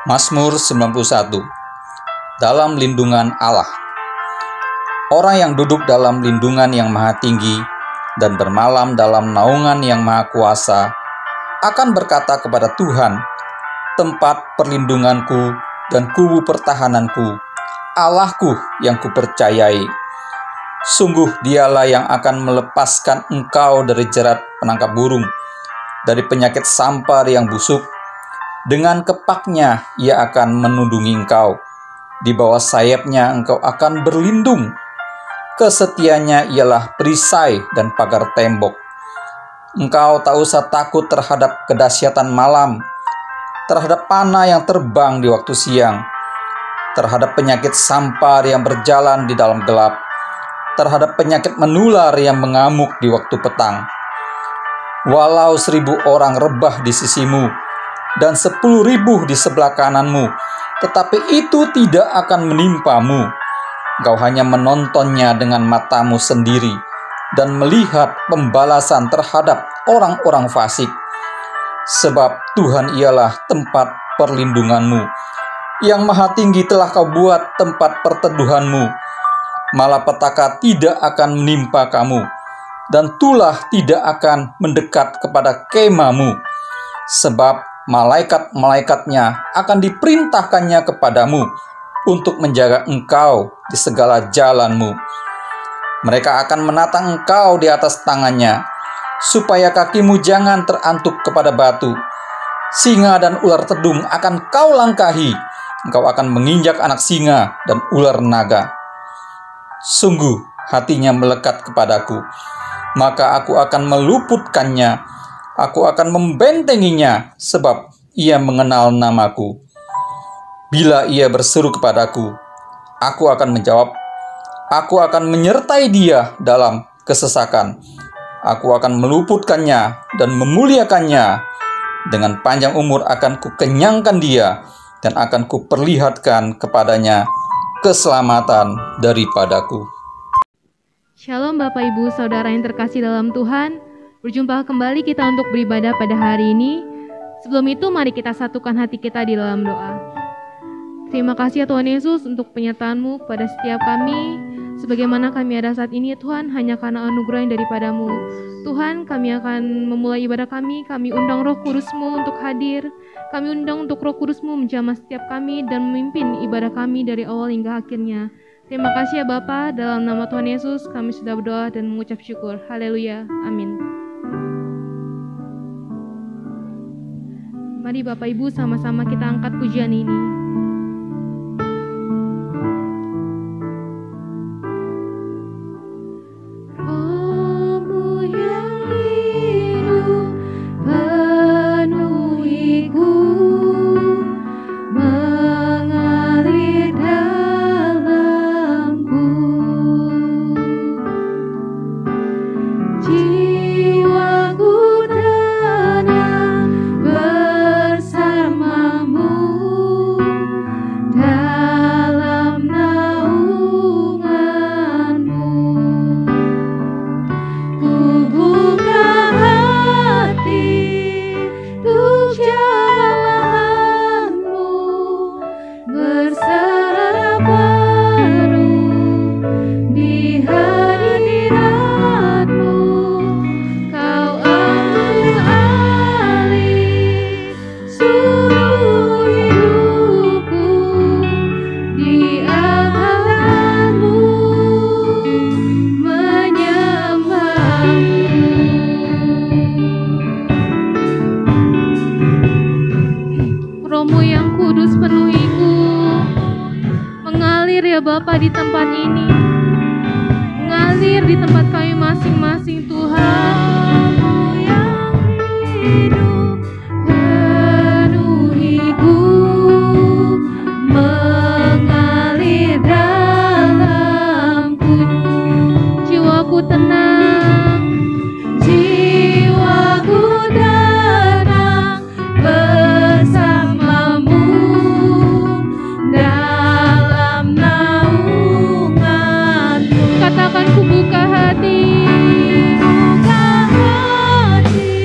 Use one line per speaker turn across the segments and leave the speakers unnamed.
Mazmur 91. Dalam lindungan Allah. Orang yang duduk dalam lindungan yang maha tinggi dan bermalam dalam naungan yang maha kuasa akan berkata kepada Tuhan, tempat perlindunganku dan kubu pertahananku, Allahku yang kupercayai. Sungguh dialah yang akan melepaskan engkau dari jerat penangkap burung, dari penyakit sampar yang busuk. Dengan kepaknya ia akan menundungi engkau. Di bawah sayapnya engkau akan berlindung. Kesetiaannya ialah perisai dan pagar tembok. Engkau tak usah takut terhadap kedahsyatan malam, terhadap panah yang terbang di waktu siang, terhadap penyakit sampar yang berjalan di dalam gelap, terhadap penyakit menular yang mengamuk di waktu petang. Walau 1.000 orang rebah di sisimu dan 10.000 di sebelah kananmu, tetapi itu tidak akan menimpamu. Engkau hanya menontonnya dengan matamu sendiri dan melihat pembalasan terhadap orang-orang fasik. Sebab Tuhan ialah tempat perlindunganmu. Yang Maha Tinggi telah kau buat tempat perteduhanmu. Malapetaka tidak akan menimpa kamu, dan tulah tidak akan mendekat kepada kemahmu. Sebab malaikat-malaikatnya akan diperintahkannya kepadamu untuk menjaga engkau di segala jalanmu. Mereka akan menatang engkau di atas tangannya, supaya kakimu jangan terantuk kepada batu. Singa dan ular tedung akan kau langkahi, engkau akan menginjak anak singa dan ular naga. Sungguh hatinya melekat kepadaku, maka aku akan meluputkannya. Aku akan membentenginya, sebab ia mengenal namaku. Bila ia berseru kepadaku, aku akan menjawab. Aku akan menyertai dia dalam kesesakan. Aku akan meluputkannya dan memuliakannya. Dengan panjang umur akan kukenyangkan dia, dan akan kuperlihatkan kepadanya keselamatan daripadaku.
Shalom Bapak Ibu Saudara yang terkasih dalam Tuhan. Berjumpa kembali kita untuk beribadah pada hari ini. Sebelum itu mari kita satukan hati kita di dalam doa. Terima kasih ya Tuhan Yesus untuk penyertaan-Mu kepada setiap kami. Sebagaimana kami ada saat ini ya Tuhan, hanya karena anugerah yang daripada-Mu. Tuhan, kami akan memulai ibadah kami undang Roh Kudus-Mu untuk hadir. Kami undang untuk Roh Kudus-Mu menjamah setiap kami dan memimpin ibadah kami dari awal hingga akhirnya. Terima kasih ya Bapa, dalam nama Tuhan Yesus kami sudah berdoa dan mengucap syukur. Haleluya, amin. Mari Bapak Ibu sama-sama kita angkat pujian ini. Roh-Mu yang hidup penuhiku, mengalir dalamku. Jiwaku tenang bersamamu dalam naunganmu. Ku buka hati untuk jamahanmu, berserah penuh di hadiratmu. Kau ambil alih seluruh hidupku, di tanganmu menyembahmu. Roh-Mu yang kudus penuhiku, mengalir ya Bapa di tempat ini, mengalir di tempat kami masing-masing Tuhan. Roh-Mu yang hidup penuhiku, mengalir dalamku. Jiwaku tenang, jiwaku tenang bersamamu dalam naunganmu. Katakan ku buka hati, buka hati.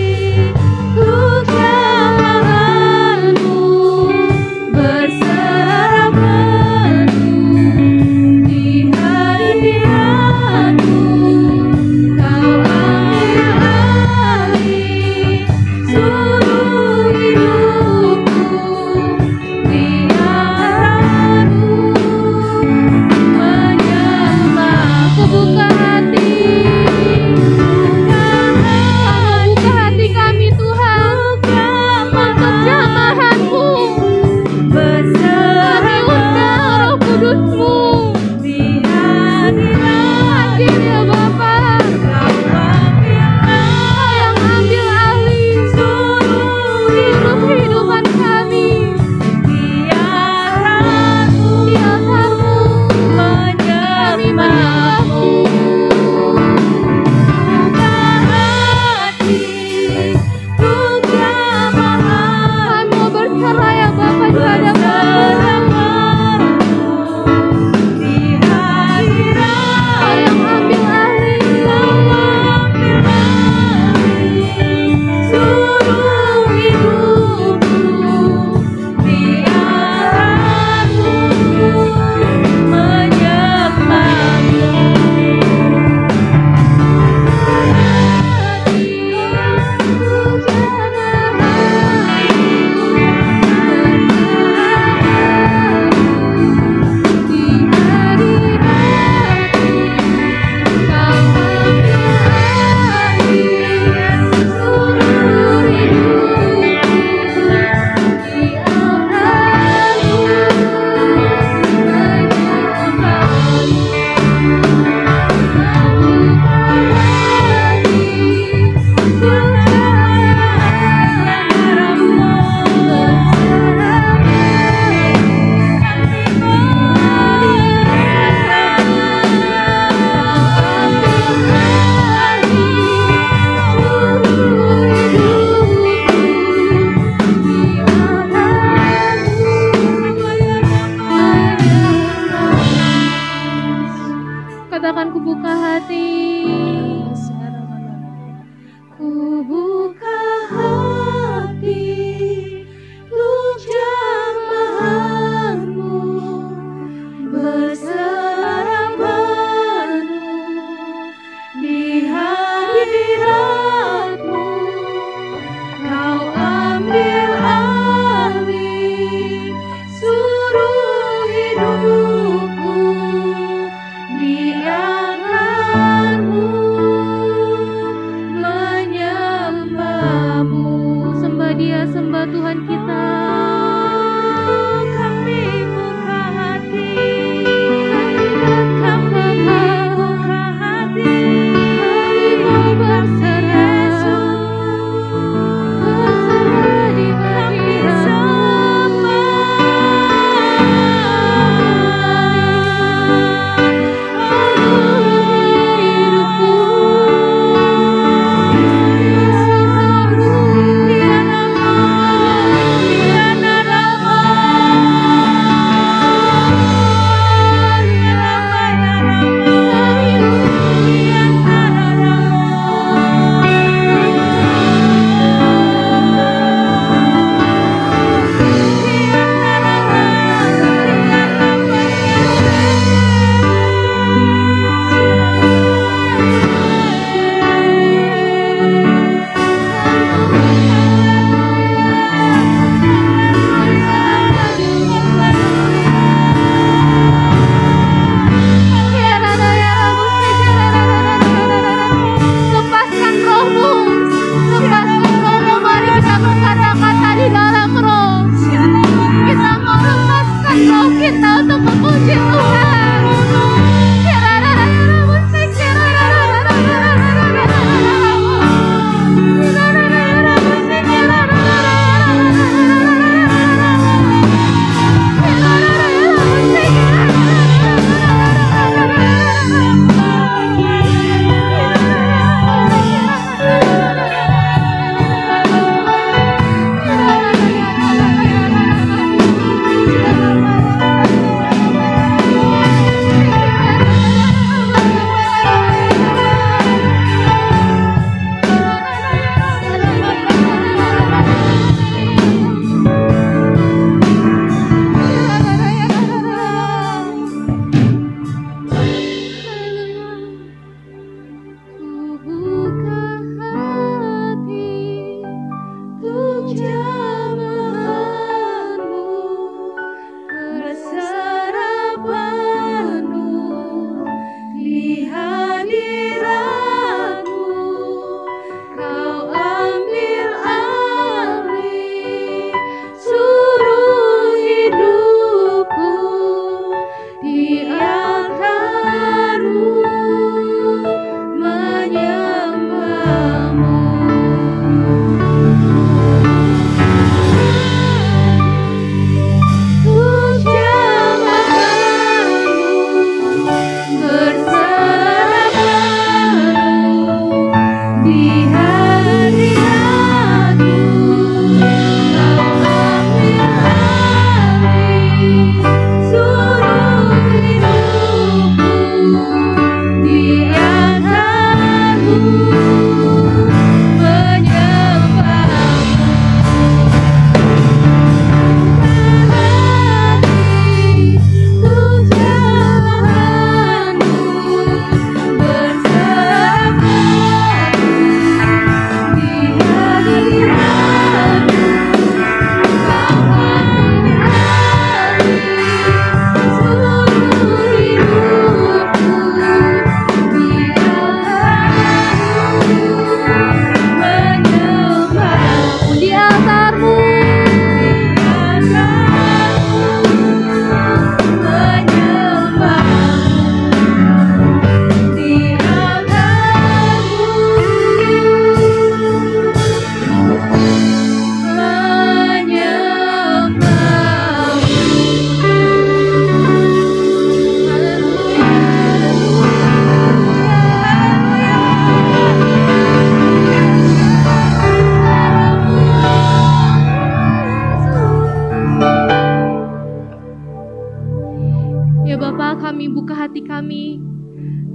Bapa, kami buka hati kami.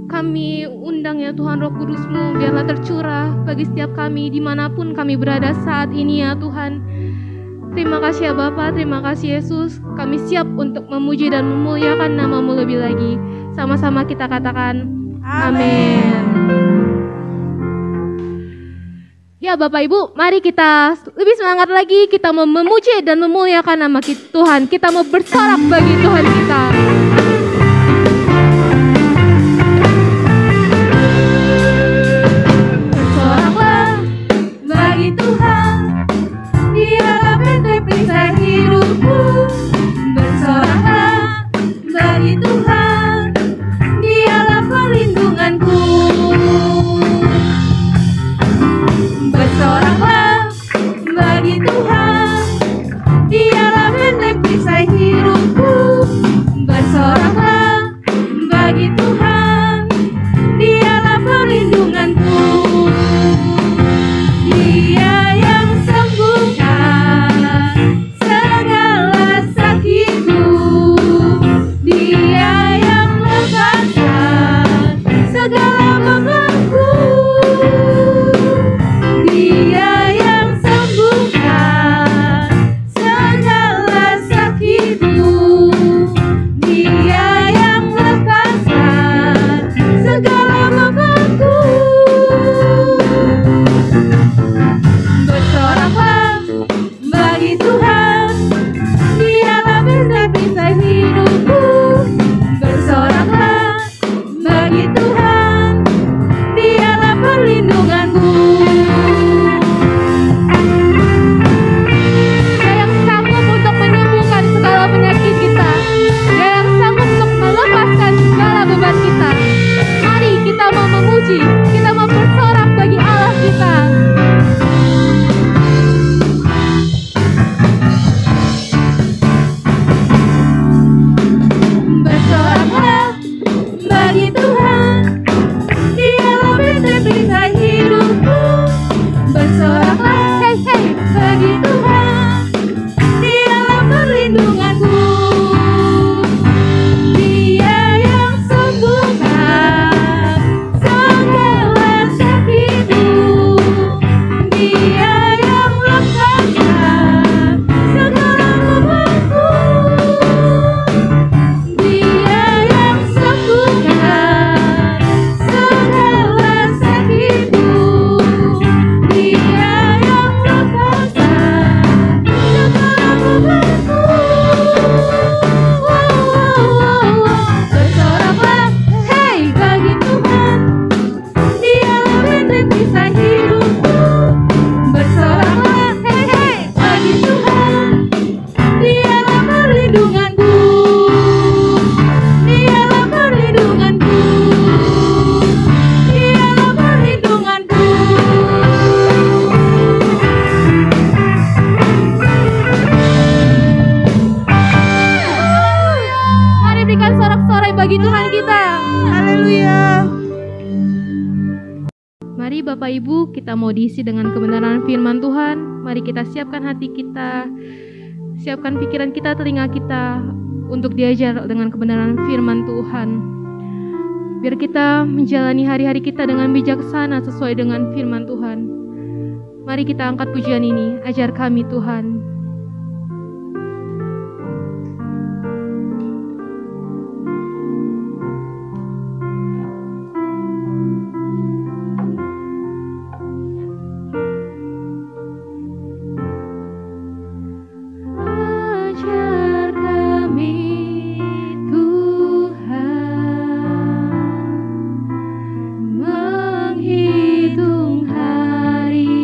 Kami undang ya Tuhan Roh Kudus-Mu, biarlah tercurah bagi setiap kami dimanapun kami berada saat ini ya Tuhan. Terima kasih ya Bapa, terima kasih Yesus. Kami siap untuk memuji dan memuliakan nama-Mu lebih lagi. Sama-sama kita katakan amin. Ya Bapak Ibu, mari kita lebih semangat lagi. Kita mau memuji dan memuliakan nama Tuhan. Kita mau bersorak bagi Tuhan kita. Bersoraklah bagi Tuhan, Dialah benteng perisai hidupku. Bersoraklah bagi Tuhan, Dialah perlindunganku. Bersoraklah bagi Tuhan, Dialah benteng perisai hidupku. Bersoraklah bagi Tuhan, Dialah perlindunganku. Dia yang sembuhkan segala sakitku. Dia yang lepaskan segala bebanku. Dia yang sembuhkan segala sakitku. Dia yang lepaskan segala bebanku. Bersoraklah bagi Tuhan, Dialah benteng perisai hidupku. Bersoraklah bagi Tuhan, Dialah perlindunganku. Dia yang sanggup untuk menyembuhkan segala penyakit kita. Dia yang sanggup untuk melepaskan segala beban kita. Mari kita mau memuji, kita mau bersorak bagi Allah kita. Bersoraklah bagi Tuhan, Dialah benteng perisai hidupku. Bersoraklah, hey hey, bagi Tuhan, Dialah perlindunganku. Dia yang sembuhkan segala sakitku. Dia yang lepaskan segala bebanku. Dia yang sembuhkan segala sakitku. Dia yang lepaskan segala bebanku. Bersoraklah, hey bagi Tuhan, Dialah benteng perisai hidupku. Bersoraklah, hey hey bagi Tuhan, Dialah perlindunganku. Dialah perlindunganku. Dialah perlindunganku. Mari berikan sorak-sorai bagi Tuhan kita. Haleluya. Mari Bapak Ibu, kita mau diisi dengan kebenaran firman Tuhan. Mari kita siapkan hati kita, siapkan pikiran kita, telinga kita untuk diajar dengan kebenaran firman Tuhan. Biar kita menjalani hari-hari kita dengan bijaksana sesuai dengan firman Tuhan. Mari kita angkat pujian ini, ajar kami Tuhan. Ajar kami Tuhan, menghitung hari-hari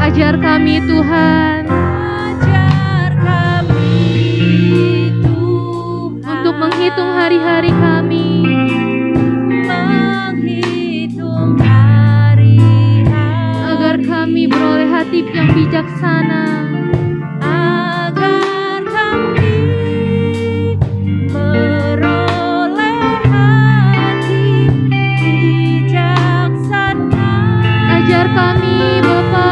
Ajar kami Tuhan,
ajar kami Tuhan,
untuk menghitung hari-hari kami,
menghitung hari-hari,
agar kami beroleh hati yang bijaksana,
agar kami beroleh hati bijaksana.
ajar kami Bapa.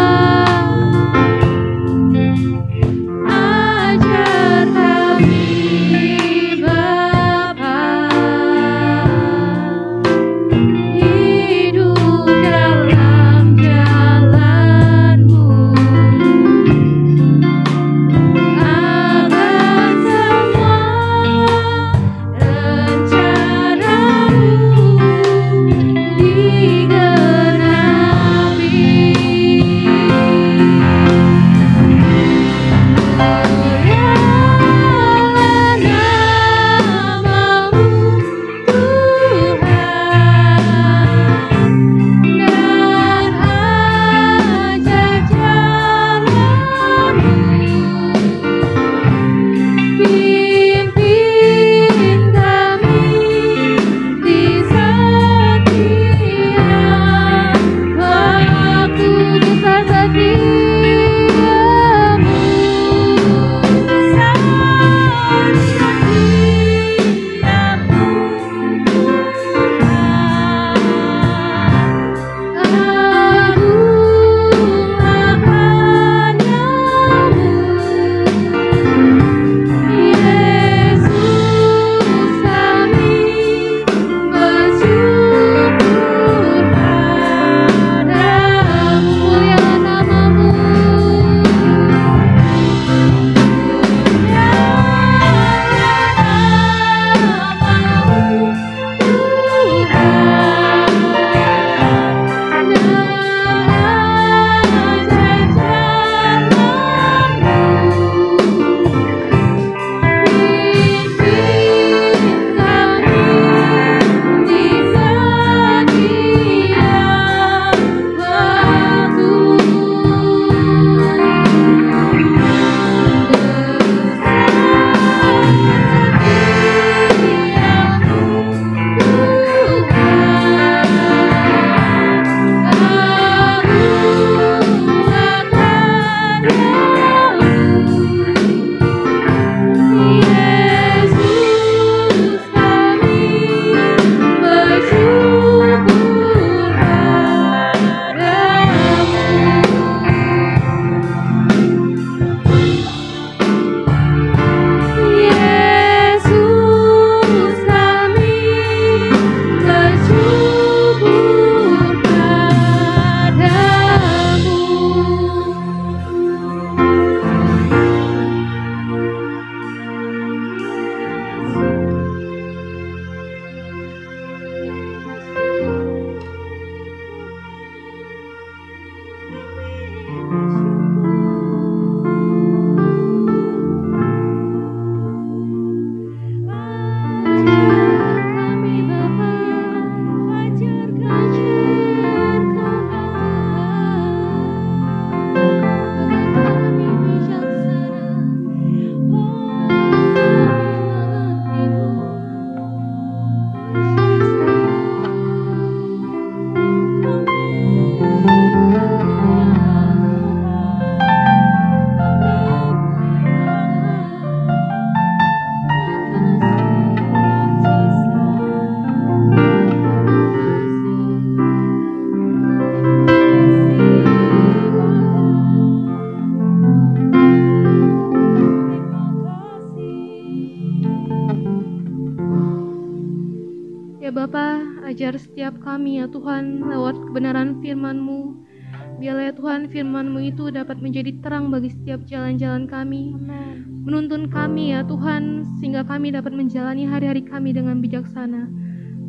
Ajar kami Bapa, hidup dalam jalan-Mu,
Ajar setiap kami ya Tuhan lewat kebenaran firman-Mu. Biarlah ya Tuhan firman-Mu itu dapat menjadi terang bagi setiap jalan-jalan kami. Menuntun kami ya Tuhan sehingga kami dapat menjalani hari-hari kami dengan bijaksana.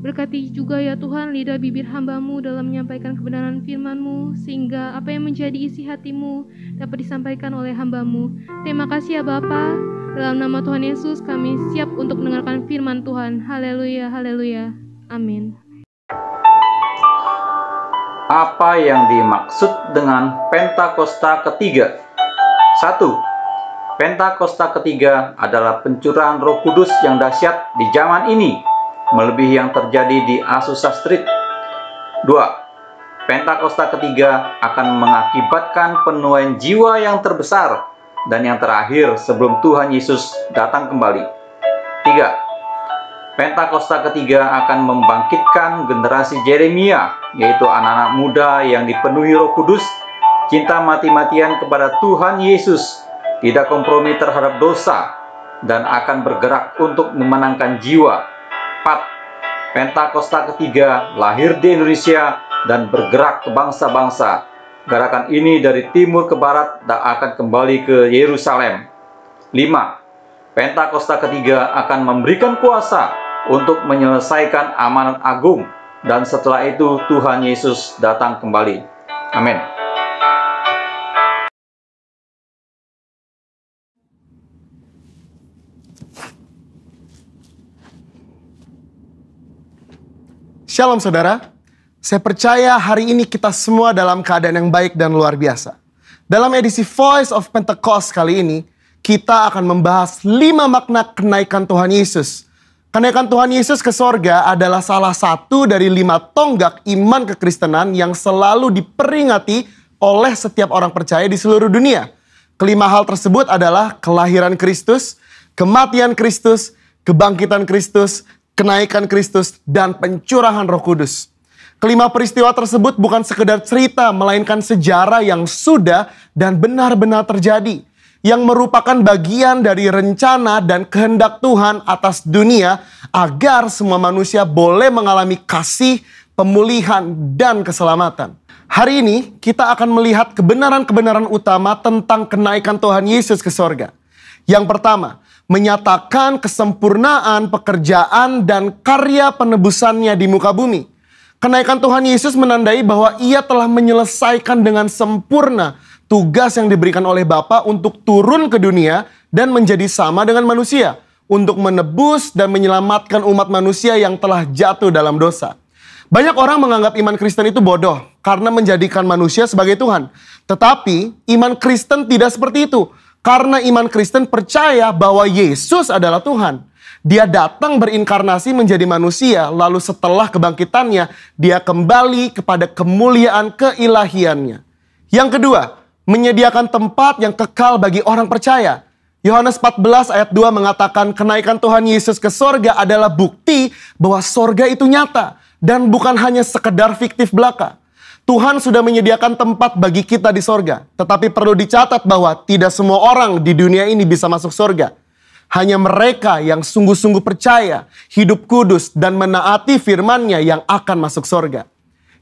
Berkati juga ya Tuhan lidah bibir hamba-Mu dalam menyampaikan kebenaran firman-Mu, sehingga apa yang menjadi isi hati-Mu dapat disampaikan oleh hamba-Mu. Terima kasih ya Bapa. Dalam nama Tuhan Yesus kami siap untuk mendengarkan firman Tuhan. Haleluya, haleluya. Amin.
Apa yang dimaksud dengan Pentakosta ketiga? 1. Pentakosta ketiga adalah pencurahan Roh Kudus yang dahsyat di zaman ini, melebihi yang terjadi di Azusa Street. 2. Pentakosta ketiga akan mengakibatkan penuaian jiwa yang terbesar dan yang terakhir sebelum Tuhan Yesus datang kembali. 3. Pentakosta ketiga akan membangkitkan generasi Yeremia, yaitu anak-anak muda yang dipenuhi Roh Kudus, cinta mati-matian kepada Tuhan Yesus, tidak kompromi terhadap dosa, dan akan bergerak untuk memenangkan jiwa. 4. Pentakosta ketiga lahir di Indonesia dan bergerak ke bangsa-bangsa. Gerakan ini dari timur ke barat dan akan kembali ke Yerusalem. 5. Pentakosta ketiga akan memberikan kuasa untuk menyelesaikan amanat agung, dan setelah itu Tuhan Yesus datang kembali. Amin.
Shalom saudara, saya percaya hari ini kita semua dalam keadaan yang baik dan luar biasa. Dalam edisi Voice of Pentecost kali ini, kita akan membahas 5 makna kenaikan Tuhan Yesus. Kenaikan Tuhan Yesus ke sorga adalah salah satu dari 5 tonggak iman kekristenan yang selalu diperingati oleh setiap orang percaya di seluruh dunia. Kelima hal tersebut adalah kelahiran Kristus, kematian Kristus, kebangkitan Kristus, kenaikan Kristus, dan pencurahan Roh Kudus. Kelima peristiwa tersebut bukan sekedar cerita, melainkan sejarah yang sudah dan benar-benar terjadi, yang merupakan bagian dari rencana dan kehendak Tuhan atas dunia agar semua manusia boleh mengalami kasih, pemulihan, dan keselamatan. Hari ini kita akan melihat kebenaran-kebenaran utama tentang kenaikan Tuhan Yesus ke sorga. Yang pertama, menyatakan kesempurnaan pekerjaan dan karya penebusannya di muka bumi. Kenaikan Tuhan Yesus menandai bahwa Ia telah menyelesaikan dengan sempurna tugas yang diberikan oleh Bapa untuk turun ke dunia dan menjadi sama dengan manusia, untuk menebus dan menyelamatkan umat manusia yang telah jatuh dalam dosa. Banyak orang menganggap iman Kristen itu bodoh karena menjadikan manusia sebagai Tuhan. Tetapi iman Kristen tidak seperti itu, karena iman Kristen percaya bahwa Yesus adalah Tuhan. Dia datang berinkarnasi menjadi manusia, lalu setelah kebangkitannya, dia kembali kepada kemuliaan keilahiannya. Yang kedua, menyediakan tempat yang kekal bagi orang percaya. Yohanes 14 ayat 2 mengatakan kenaikan Tuhan Yesus ke sorga adalah bukti bahwa sorga itu nyata dan bukan hanya sekedar fiktif belaka. Tuhan sudah menyediakan tempat bagi kita di sorga. Tetapi perlu dicatat bahwa tidak semua orang di dunia ini bisa masuk sorga. Hanya mereka yang sungguh-sungguh percaya, hidup kudus, dan menaati firman-Nya yang akan masuk sorga.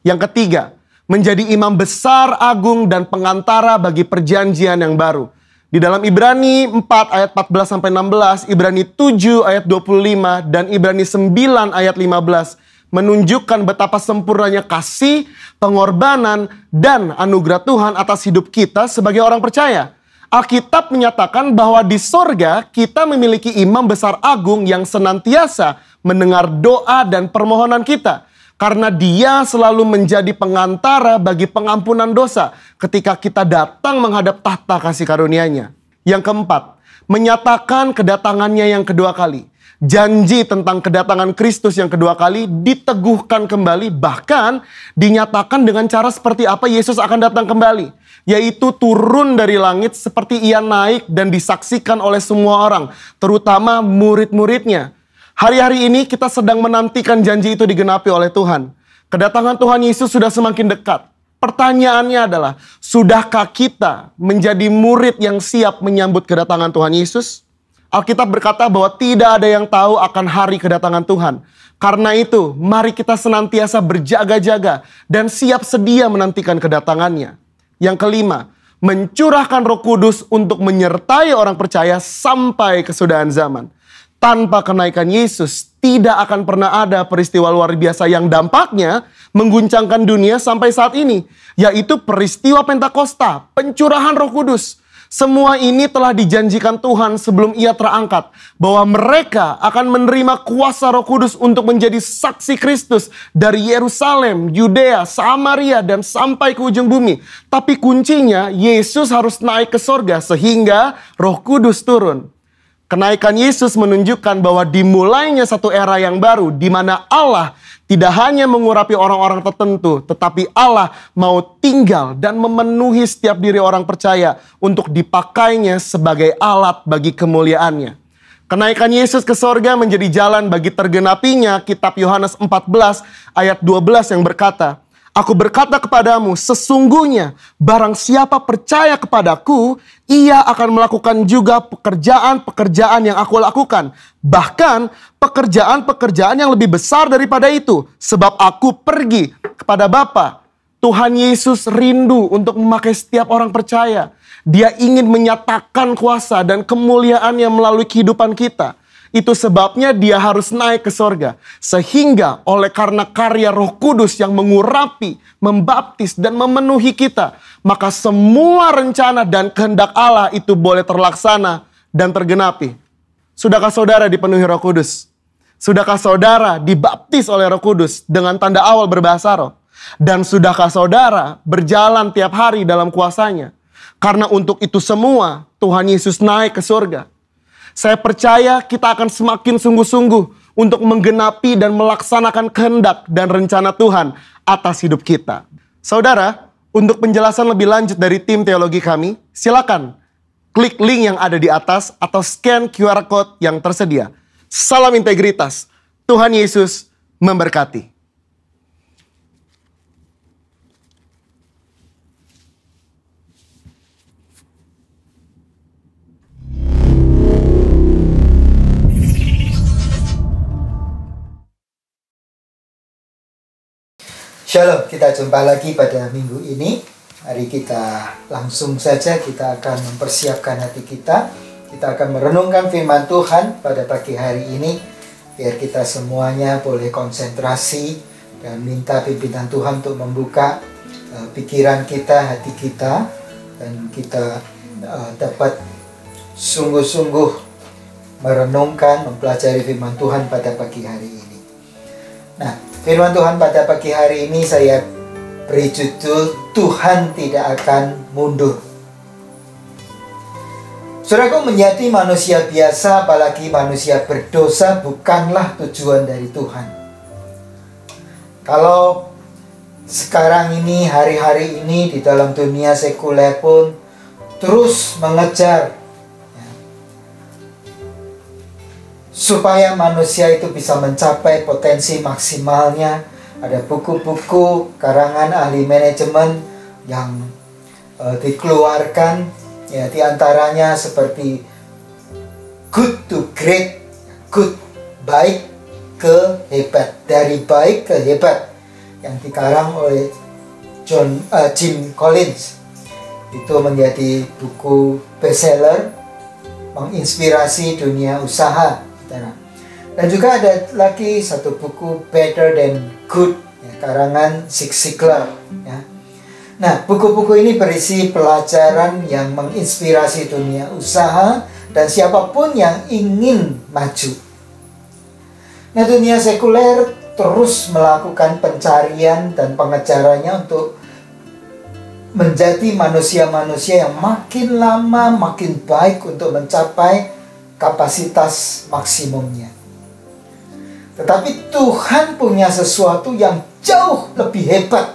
Yang ketiga, menjadi imam besar, agung, dan pengantara bagi perjanjian yang baru. Di dalam Ibrani 4 ayat 14-16, Ibrani 7 ayat 25, dan Ibrani 9 ayat 15 menunjukkan betapa sempurnanya kasih, pengorbanan, dan anugerah Tuhan atas hidup kita sebagai orang percaya. Alkitab menyatakan bahwa di sorga kita memiliki imam besar agung yang senantiasa mendengar doa dan permohonan kita. Karena dia selalu menjadi pengantara bagi pengampunan dosa ketika kita datang menghadap tahta kasih karunia-Nya. Yang keempat, menyatakan kedatangannya yang kedua kali. Janji tentang kedatangan Kristus yang kedua kali diteguhkan kembali, bahkan dinyatakan dengan cara seperti apa Yesus akan datang kembali. Yaitu turun dari langit seperti Ia naik dan disaksikan oleh semua orang, terutama murid-muridnya. Hari-hari ini kita sedang menantikan janji itu digenapi oleh Tuhan. Kedatangan Tuhan Yesus sudah semakin dekat. Pertanyaannya adalah, sudahkah kita menjadi murid yang siap menyambut kedatangan Tuhan Yesus? Alkitab berkata bahwa tidak ada yang tahu akan hari kedatangan Tuhan, Karena itu, mari kita senantiasa berjaga-jaga dan siap sedia menantikan kedatangannya. Yang kelima, mencurahkan Roh Kudus untuk menyertai orang percaya sampai kesudahan zaman. Tanpa kenaikan Yesus, tidak akan pernah ada peristiwa luar biasa yang dampaknya mengguncangkan dunia sampai saat ini, yaitu peristiwa Pentakosta, pencurahan Roh Kudus. Semua ini telah dijanjikan Tuhan sebelum Ia terangkat, bahwa mereka akan menerima kuasa Roh Kudus untuk menjadi saksi Kristus dari Yerusalem, Yudea, Samaria, dan sampai ke ujung bumi. Tapi kuncinya, Yesus harus naik ke sorga sehingga Roh Kudus turun. Kenaikan Yesus menunjukkan bahwa dimulainya satu era yang baru, di mana Allah tidak hanya mengurapi orang-orang tertentu, tetapi Allah mau tinggal dan memenuhi setiap diri orang percaya untuk dipakainya sebagai alat bagi kemuliaannya. Kenaikan Yesus ke sorga menjadi jalan bagi tergenapinya kitab Yohanes 14 ayat 12 yang berkata, Aku berkata kepadamu, sesungguhnya barang siapa percaya kepadaku, ia akan melakukan juga pekerjaan-pekerjaan yang aku lakukan. Bahkan pekerjaan-pekerjaan yang lebih besar daripada itu. Sebab aku pergi kepada Bapa. Tuhan Yesus rindu untuk memakai setiap orang percaya. Dia ingin menyatakan kuasa dan kemuliaannya melalui kehidupan kita. Itu sebabnya dia harus naik ke sorga. Sehingga oleh karena karya Roh Kudus yang mengurapi, membaptis, dan memenuhi kita, maka semua rencana dan kehendak Allah itu boleh terlaksana dan tergenapi. Sudahkah saudara dipenuhi Roh Kudus? Sudahkah saudara dibaptis oleh Roh Kudus dengan tanda awal berbahasa roh? Dan sudahkah saudara berjalan tiap hari dalam kuasanya? Karena untuk itu semua, Tuhan Yesus naik ke sorga. Saya percaya kita akan semakin sungguh-sungguh untuk menggenapi dan melaksanakan kehendak dan rencana Tuhan atas hidup kita. Saudara, untuk penjelasan lebih lanjut dari tim teologi kami, silakan klik link yang ada di atas atau scan QR Code yang tersedia. Salam integritas. Tuhan Yesus memberkati.
Shalom, kita jumpa lagi pada minggu ini. Mari kita langsung saja kita akan mempersiapkan hati kita. Kita akan merenungkan firman Tuhan pada pagi hari ini. Biar kita semuanya boleh konsentrasi dan minta pimpinan Tuhan untuk membuka pikiran kita, hati kita. Dan kita dapat sungguh-sungguh merenungkan, mempelajari firman Tuhan pada pagi hari ini. Nah, firman Tuhan pada pagi hari ini saya beri judul Tuhan tidak akan mundur. Saudaraku, menjadi manusia biasa, apalagi manusia berdosa, bukanlah tujuan dari Tuhan. Kalau sekarang ini, hari-hari ini di dalam dunia sekuler pun terus mengejar supaya manusia itu bisa mencapai potensi maksimalnya. Ada buku-buku karangan ahli manajemen yang dikeluarkan, ya, diantaranya seperti Good to Great, good, baik ke hebat, dari baik ke hebat, yang dikarang oleh Jim Collins. Itu menjadi buku bestseller, menginspirasi dunia usaha. Dan juga ada lagi satu buku Better Than Good, ya, karangan Zig Ziglar, ya. Nah, buku-buku ini berisi pelajaran yang menginspirasi dunia usaha dan siapapun yang ingin maju. Nah, dunia sekuler terus melakukan pencarian dan pengejarannya untuk menjadi manusia-manusia yang makin lama makin baik untuk mencapai kapasitas maksimumnya. Tetapi Tuhan punya sesuatu yang jauh lebih hebat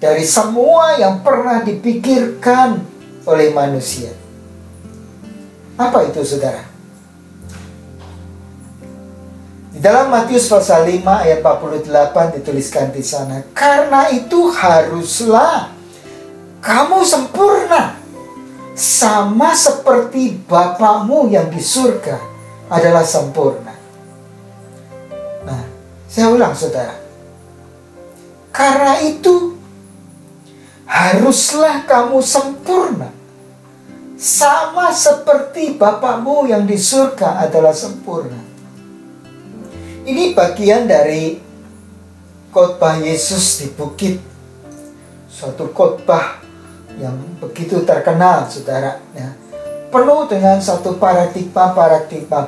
dari semua yang pernah dipikirkan oleh manusia. Apa itu, saudara? Di dalam Matius pasal 5 ayat 48 dituliskan di sana, karena itu haruslah kamu sempurna, sama seperti Bapamu yang di surga adalah sempurna. Nah, Saya ulang saudara. Karena itu, haruslah kamu sempurna. Sama seperti Bapamu yang di surga adalah sempurna. Ini bagian dari khotbah Yesus di bukit. Suatu khotbah yang begitu terkenal, saudara. Ya. Penuh dengan satu paradigma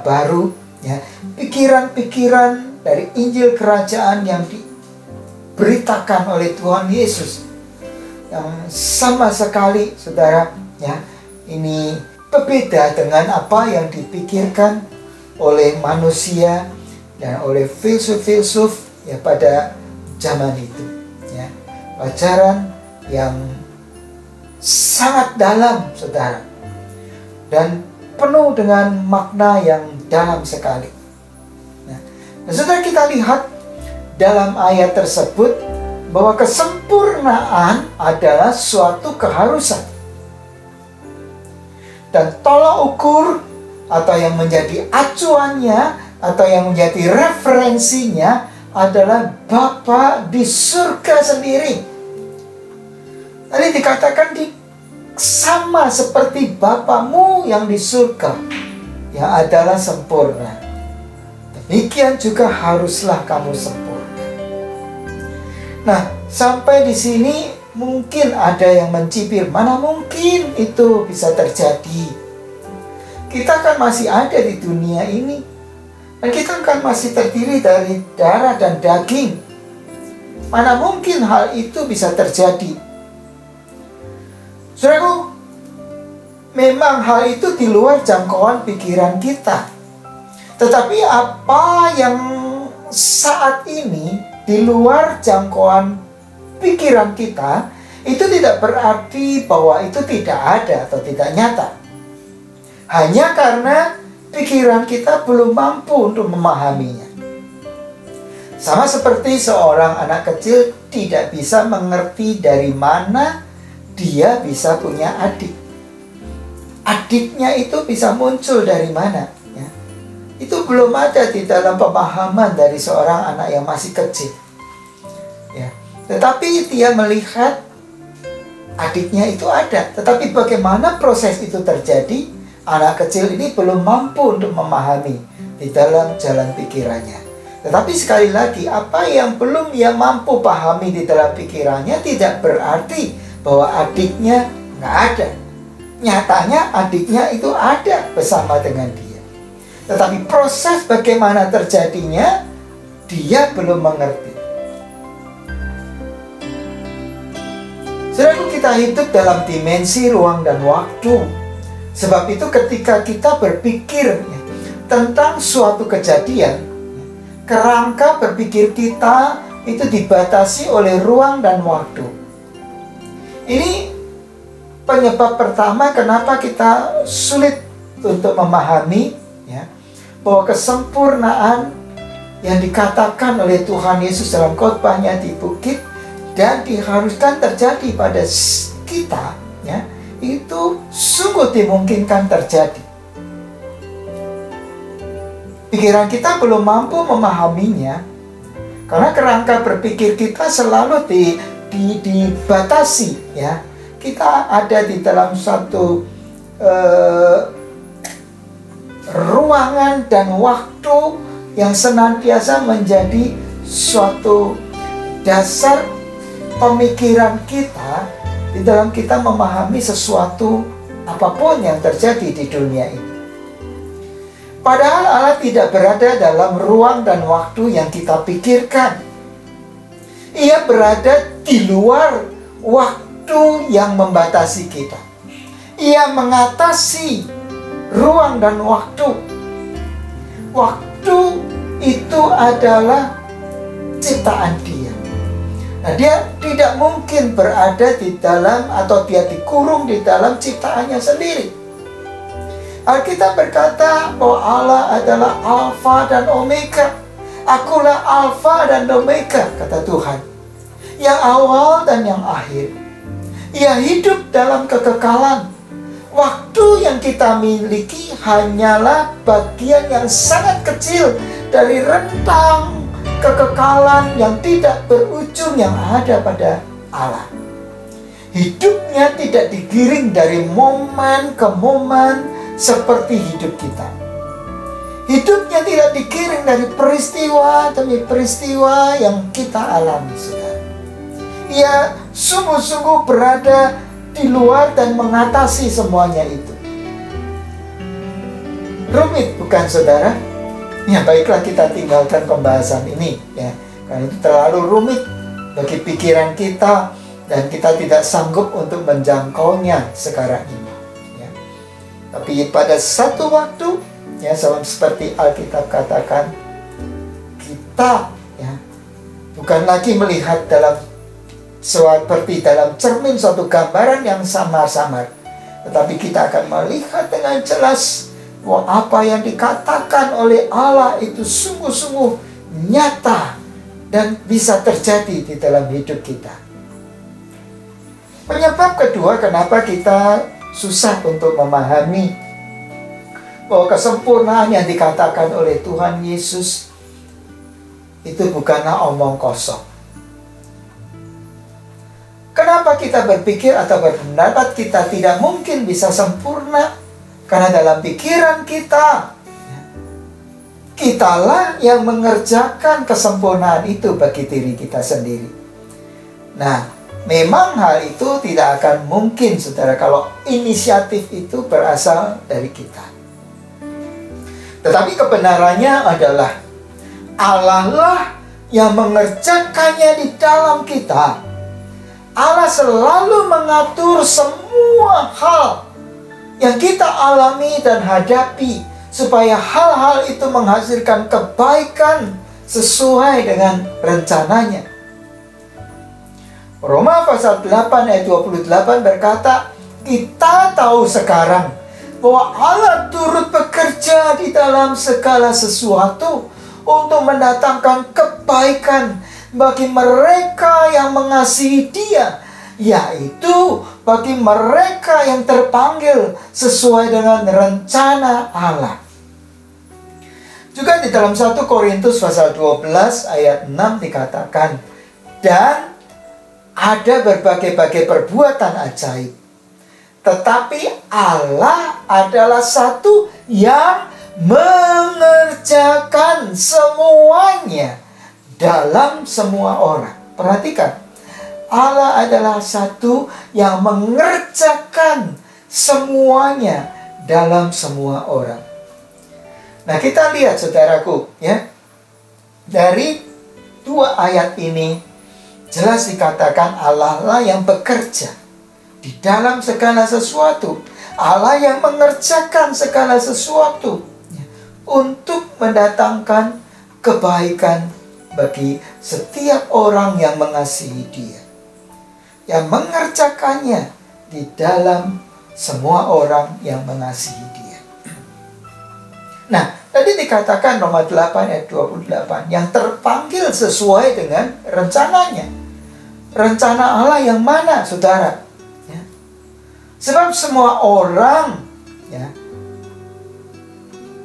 baru. Ya. Pikiran-pikiran dari Injil Kerajaan yang diberitakan oleh Tuhan Yesus. Yang sama sekali, saudara, ya, ini berbeda dengan apa yang dipikirkan oleh manusia dan oleh filsuf-filsuf ya pada zaman itu. Ya. Ajaran yang sangat dalam, saudara, dan penuh dengan makna yang dalam sekali. Nah, saudara, kita lihat dalam ayat tersebut bahwa kesempurnaan adalah suatu keharusan. Dan tolak ukur atau yang menjadi acuannya atau yang menjadi referensinya adalah Bapa di surga sendiri. Tadi dikatakan sama seperti Bapamu yang di surga yang adalah sempurna. Demikian juga haruslah kamu sempurna. Nah, sampai di sini mungkin ada yang mencibir, mana mungkin itu bisa terjadi. Kita kan masih ada di dunia ini. Dan kita kan masih terdiri dari darah dan daging. Mana mungkin hal itu bisa terjadi? Saudaraku, memang hal itu di luar jangkauan pikiran kita. Tetapi apa yang saat ini di luar jangkauan pikiran kita, itu tidak berarti bahwa itu tidak ada atau tidak nyata. Hanya karena pikiran kita belum mampu untuk memahaminya. Sama seperti seorang anak kecil tidak bisa mengerti dari mana dia bisa punya adik. Adiknya itu bisa muncul dari mana? Ya. Itu belum ada di dalam pemahaman dari seorang anak yang masih kecil. Ya. Tetapi dia melihat adiknya itu ada. Tetapi bagaimana proses itu terjadi? Anak kecil ini belum mampu untuk memahami di dalam jalan pikirannya. Tetapi sekali lagi, apa yang belum ia mampu pahami di dalam pikirannya tidak berarti bahwa adiknya nggak ada. Nyatanya adiknya itu ada bersama dengan dia. Tetapi proses bagaimana terjadinya, dia belum mengerti. Saudaraku, kita hidup dalam dimensi ruang dan waktu. Sebab itu ketika kita berpikir tentang suatu kejadian, kerangka berpikir kita itu dibatasi oleh ruang dan waktu. Ini penyebab pertama kenapa kita sulit untuk memahami ya, bahwa kesempurnaan yang dikatakan oleh Tuhan Yesus dalam khotbahnya di bukit dan diharuskan terjadi pada kita ya, itu sungguh dimungkinkan terjadi. Pikiran kita belum mampu memahaminya karena kerangka berpikir kita selalu dibatasi ya. Kita ada di dalam satu ruangan dan waktu yang senantiasa menjadi suatu dasar pemikiran kita di dalam kita memahami sesuatu apapun yang terjadi di dunia ini. Padahal Allah tidak berada dalam ruang dan waktu yang kita pikirkan. Ia berada di luar waktu yang membatasi kita. Ia mengatasi ruang dan waktu. Waktu itu adalah ciptaan Dia. Nah, Dia tidak mungkin berada di dalam atau Dia dikurung di dalam ciptaannya sendiri. Alkitab berkata bahwa Allah adalah Alfa dan Omega. Akulah Alfa dan Omega, kata Tuhan, yang awal dan yang akhir. Ia hidup dalam kekekalan. Waktu yang kita miliki hanyalah bagian yang sangat kecil dari rentang kekekalan yang tidak berujung yang ada pada Allah. Hidupnya tidak digiring dari momen ke momen seperti hidup kita. Hidupnya tidak digiring dari peristiwa demi peristiwa yang kita alami, saudara. Ia sungguh-sungguh berada di luar dan mengatasi semuanya itu. Rumit bukan, saudara? Ya, baiklah kita tinggalkan pembahasan ini ya, karena itu terlalu rumit bagi pikiran kita dan kita tidak sanggup untuk menjangkaunya sekarang ini ya. Tapi pada satu waktu ya, seperti Alkitab katakan, kita ya bukan lagi melihat seperti dalam cermin suatu gambaran yang samar-samar, tetapi kita akan melihat dengan jelas bahwa apa yang dikatakan oleh Allah itu sungguh-sungguh nyata dan bisa terjadi di dalam hidup kita. Penyebab kedua kenapa kita susah untuk memahami bahwa kesempurnaan yang dikatakan oleh Tuhan Yesus itu bukanlah omong kosong. Kenapa kita berpikir atau berpendapat kita tidak mungkin bisa sempurna? Karena dalam pikiran kita, kitalah yang mengerjakan kesempurnaan itu bagi diri kita sendiri. Nah, memang hal itu tidak akan mungkin, saudara, kalau inisiatif itu berasal dari kita. Tetapi kebenarannya adalah Allah lah yang mengerjakannya di dalam kita. Allah selalu mengatur semua hal yang kita alami dan hadapi supaya hal-hal itu menghasilkan kebaikan sesuai dengan rencananya. Roma pasal 8 ayat 28 berkata, kita tahu sekarang bahwa Allah turut bekerja di dalam segala sesuatu untuk mendatangkan kebaikan bagi mereka yang mengasihi Dia, yaitu bagi mereka yang terpanggil sesuai dengan rencana Allah. Juga di dalam 1 Korintus pasal 12 ayat 6 dikatakan, dan ada berbagai-bagai perbuatan ajaib, tetapi Allah adalah satu yang mengerjakan semuanya dalam semua orang. Perhatikan, Allah adalah satu yang mengerjakan semuanya dalam semua orang. Nah, kita lihat saudaraku ya, dari dua ayat ini jelas dikatakan Allah lah yang bekerja di dalam segala sesuatu. Allah yang mengerjakan segala sesuatu ya, untuk mendatangkan kebaikan bagi setiap orang yang mengasihi Dia, yang mengerjakannya di dalam semua orang yang mengasihi Dia. Nah, tadi dikatakan Roma 8 ayat 28, yang terpanggil sesuai dengan rencananya. Rencana Allah yang mana, saudara? Ya. Sebab semua orang, ya,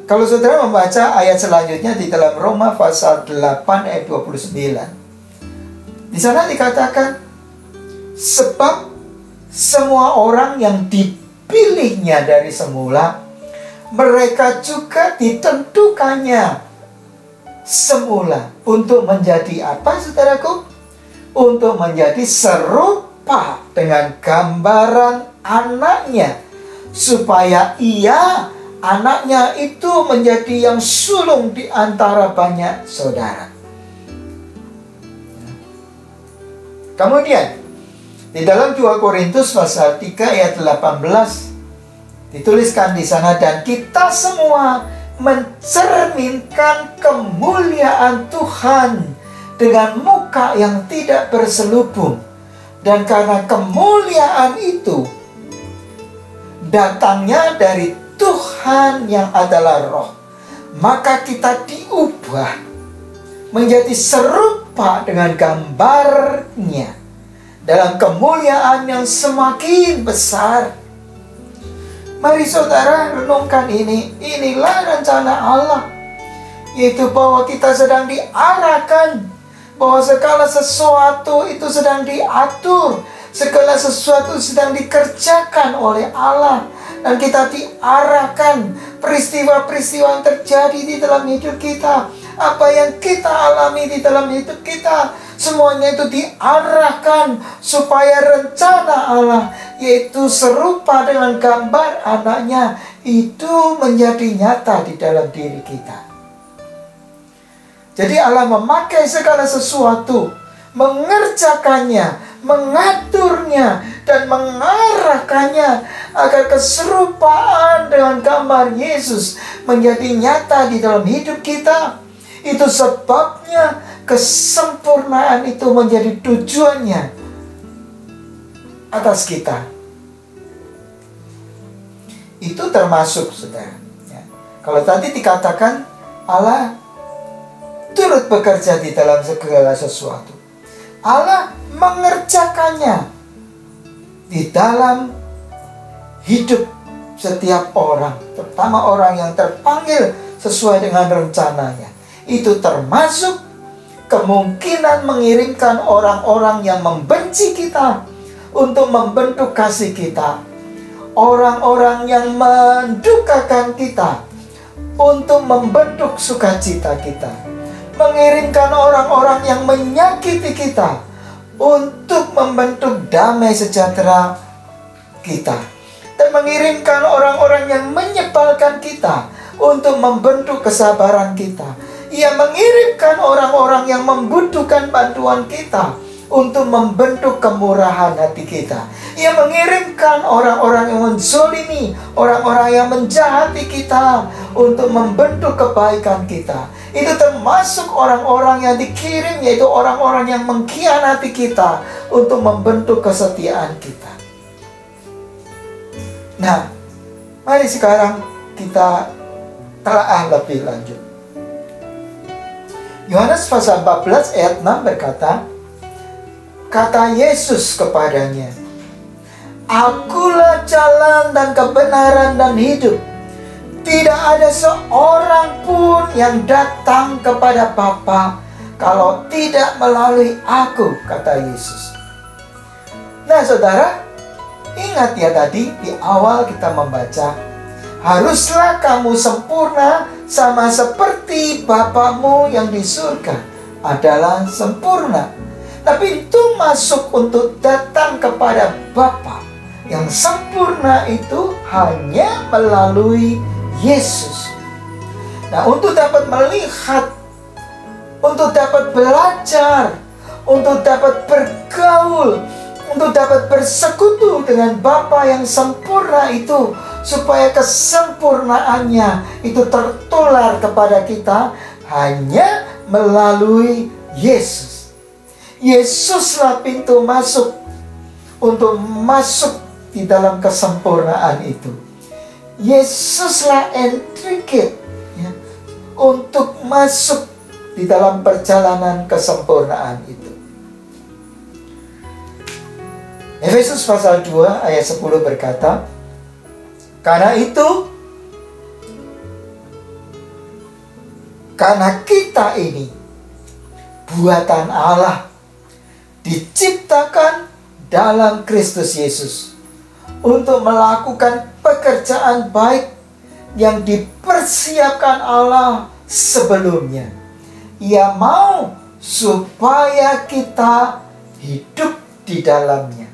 kalau saudara membaca ayat selanjutnya di dalam Roma pasal 8 ayat 29, di sana dikatakan, sebab semua orang yang dipilihnya dari semula, mereka juga ditentukannya semula untuk menjadi apa, saudaraku? Untuk menjadi serupa dengan gambaran anaknya, supaya anaknya itu menjadi yang sulung di antara banyak saudara. Kemudian di dalam 2 Korintus pasal 3 ayat 18 dituliskan di sana, dan kita semua mencerminkan kemuliaan Tuhan dengan muka yang tidak berselubung, dan karena kemuliaan itu datangnya dari Tuhan yang adalah Roh, maka kita diubah menjadi serupa dengan gambarnya dalam kemuliaan yang semakin besar. Mari saudara renungkan ini. Inilah rencana Allah, yaitu bahwa kita sedang diarahkan, bahwa segala sesuatu itu sedang diatur, segala sesuatu sedang dikerjakan oleh Allah, dan kita diarahkan. Peristiwa-peristiwa yang terjadi di dalam hidup kita, apa yang kita alami di dalam hidup kita, semuanya itu diarahkan supaya rencana Allah, yaitu serupa dengan gambar anaknya, itu menjadi nyata di dalam diri kita. Jadi Allah memakai segala sesuatu, mengerjakannya, mengaturnya, dan mengarahkannya agar keserupaan dengan gambar Yesus menjadi nyata di dalam hidup kita. Itu sebabnya kesempurnaan itu menjadi tujuannya atas kita. Itu termasuk, saudara. Ya. Kalau tadi dikatakan Allah turut bekerja di dalam segala sesuatu, Allah mengerjakannya di dalam hidup setiap orang, terutama orang yang terpanggil sesuai dengan rencananya. Itu termasuk kemungkinan mengirimkan orang-orang yang membenci kita untuk membentuk kasih kita, orang-orang yang mendukakan kita untuk membentuk sukacita kita, mengirimkan orang-orang yang menyakiti kita untuk membentuk damai sejahtera kita, dan mengirimkan orang-orang yang menyebalkan kita untuk membentuk kesabaran kita. Ia mengirimkan orang-orang yang membutuhkan bantuan kita untuk membentuk kemurahan hati kita. Ia mengirimkan orang-orang yang menzolimi, orang-orang yang menjahati kita untuk membentuk kebaikan kita. Itu termasuk orang-orang yang dikirim, yaitu orang-orang yang mengkhianati kita untuk membentuk kesetiaan kita. Nah, mari sekarang kita telaah lebih lanjut. Yohanes pasal 14 ayat 6 berkata, kata Yesus kepadanya, "Akulah jalan dan kebenaran dan hidup. Tidak ada seorang pun yang datang kepada Bapa kalau tidak melalui aku," kata Yesus. Nah, saudara, ingat ya tadi di awal kita membaca, haruslah kamu sempurna sama seperti Bapamu yang di surga adalah sempurna. Nah, pintu masuk untuk datang kepada Bapa yang sempurna itu hanya melalui Yesus. Nah, untuk dapat melihat, untuk dapat belajar, untuk dapat bergaul, untuk dapat bersekutu dengan Bapa yang sempurna itu, supaya kesempurnaannya itu tertular kepada kita hanya melalui Yesus. Yesuslah pintu masuk untuk masuk di dalam kesempurnaan itu. Yesuslah entry gate ya, untuk masuk di dalam perjalanan kesempurnaan itu. Efesus pasal 2 ayat 10 berkata, karena kita ini buatan Allah, diciptakan dalam Kristus Yesus untuk melakukan pekerjaan baik yang dipersiapkan Allah sebelumnya. Ia mau supaya kita hidup di dalamnya.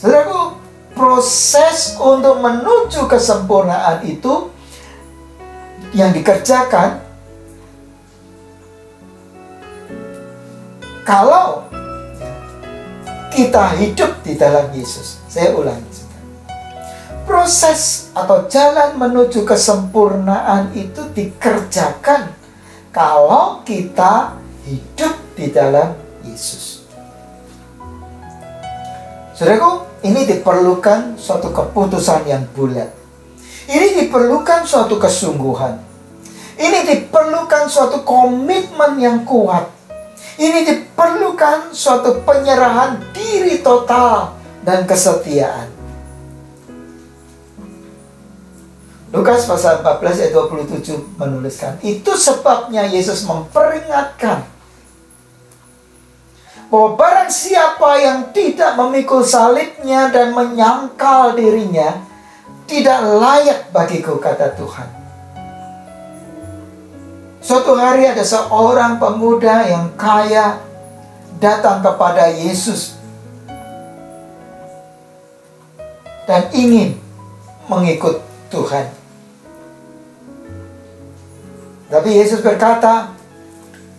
Saudaraku, proses untuk menuju kesempurnaan itu yang dikerjakan kalau kita hidup di dalam Yesus. Saya ulangi, proses atau jalan menuju kesempurnaan itu dikerjakan kalau kita hidup di dalam Yesus. Saudaraku, ini diperlukan suatu keputusan yang bulat. Ini diperlukan suatu kesungguhan. Ini diperlukan suatu komitmen yang kuat. Ini diperlukan suatu penyerahan diri total dan kesetiaan. Lukas pasal 14 ayat 27 menuliskan, itu sebabnya Yesus memperingatkan bahwa barang siapa yang tidak memikul salibnya dan menyangkal dirinya, tidak layak bagiku, kata Tuhan. Suatu hari ada seorang pemuda yang kaya datang kepada Yesus dan ingin mengikut Tuhan. Tapi Yesus berkata,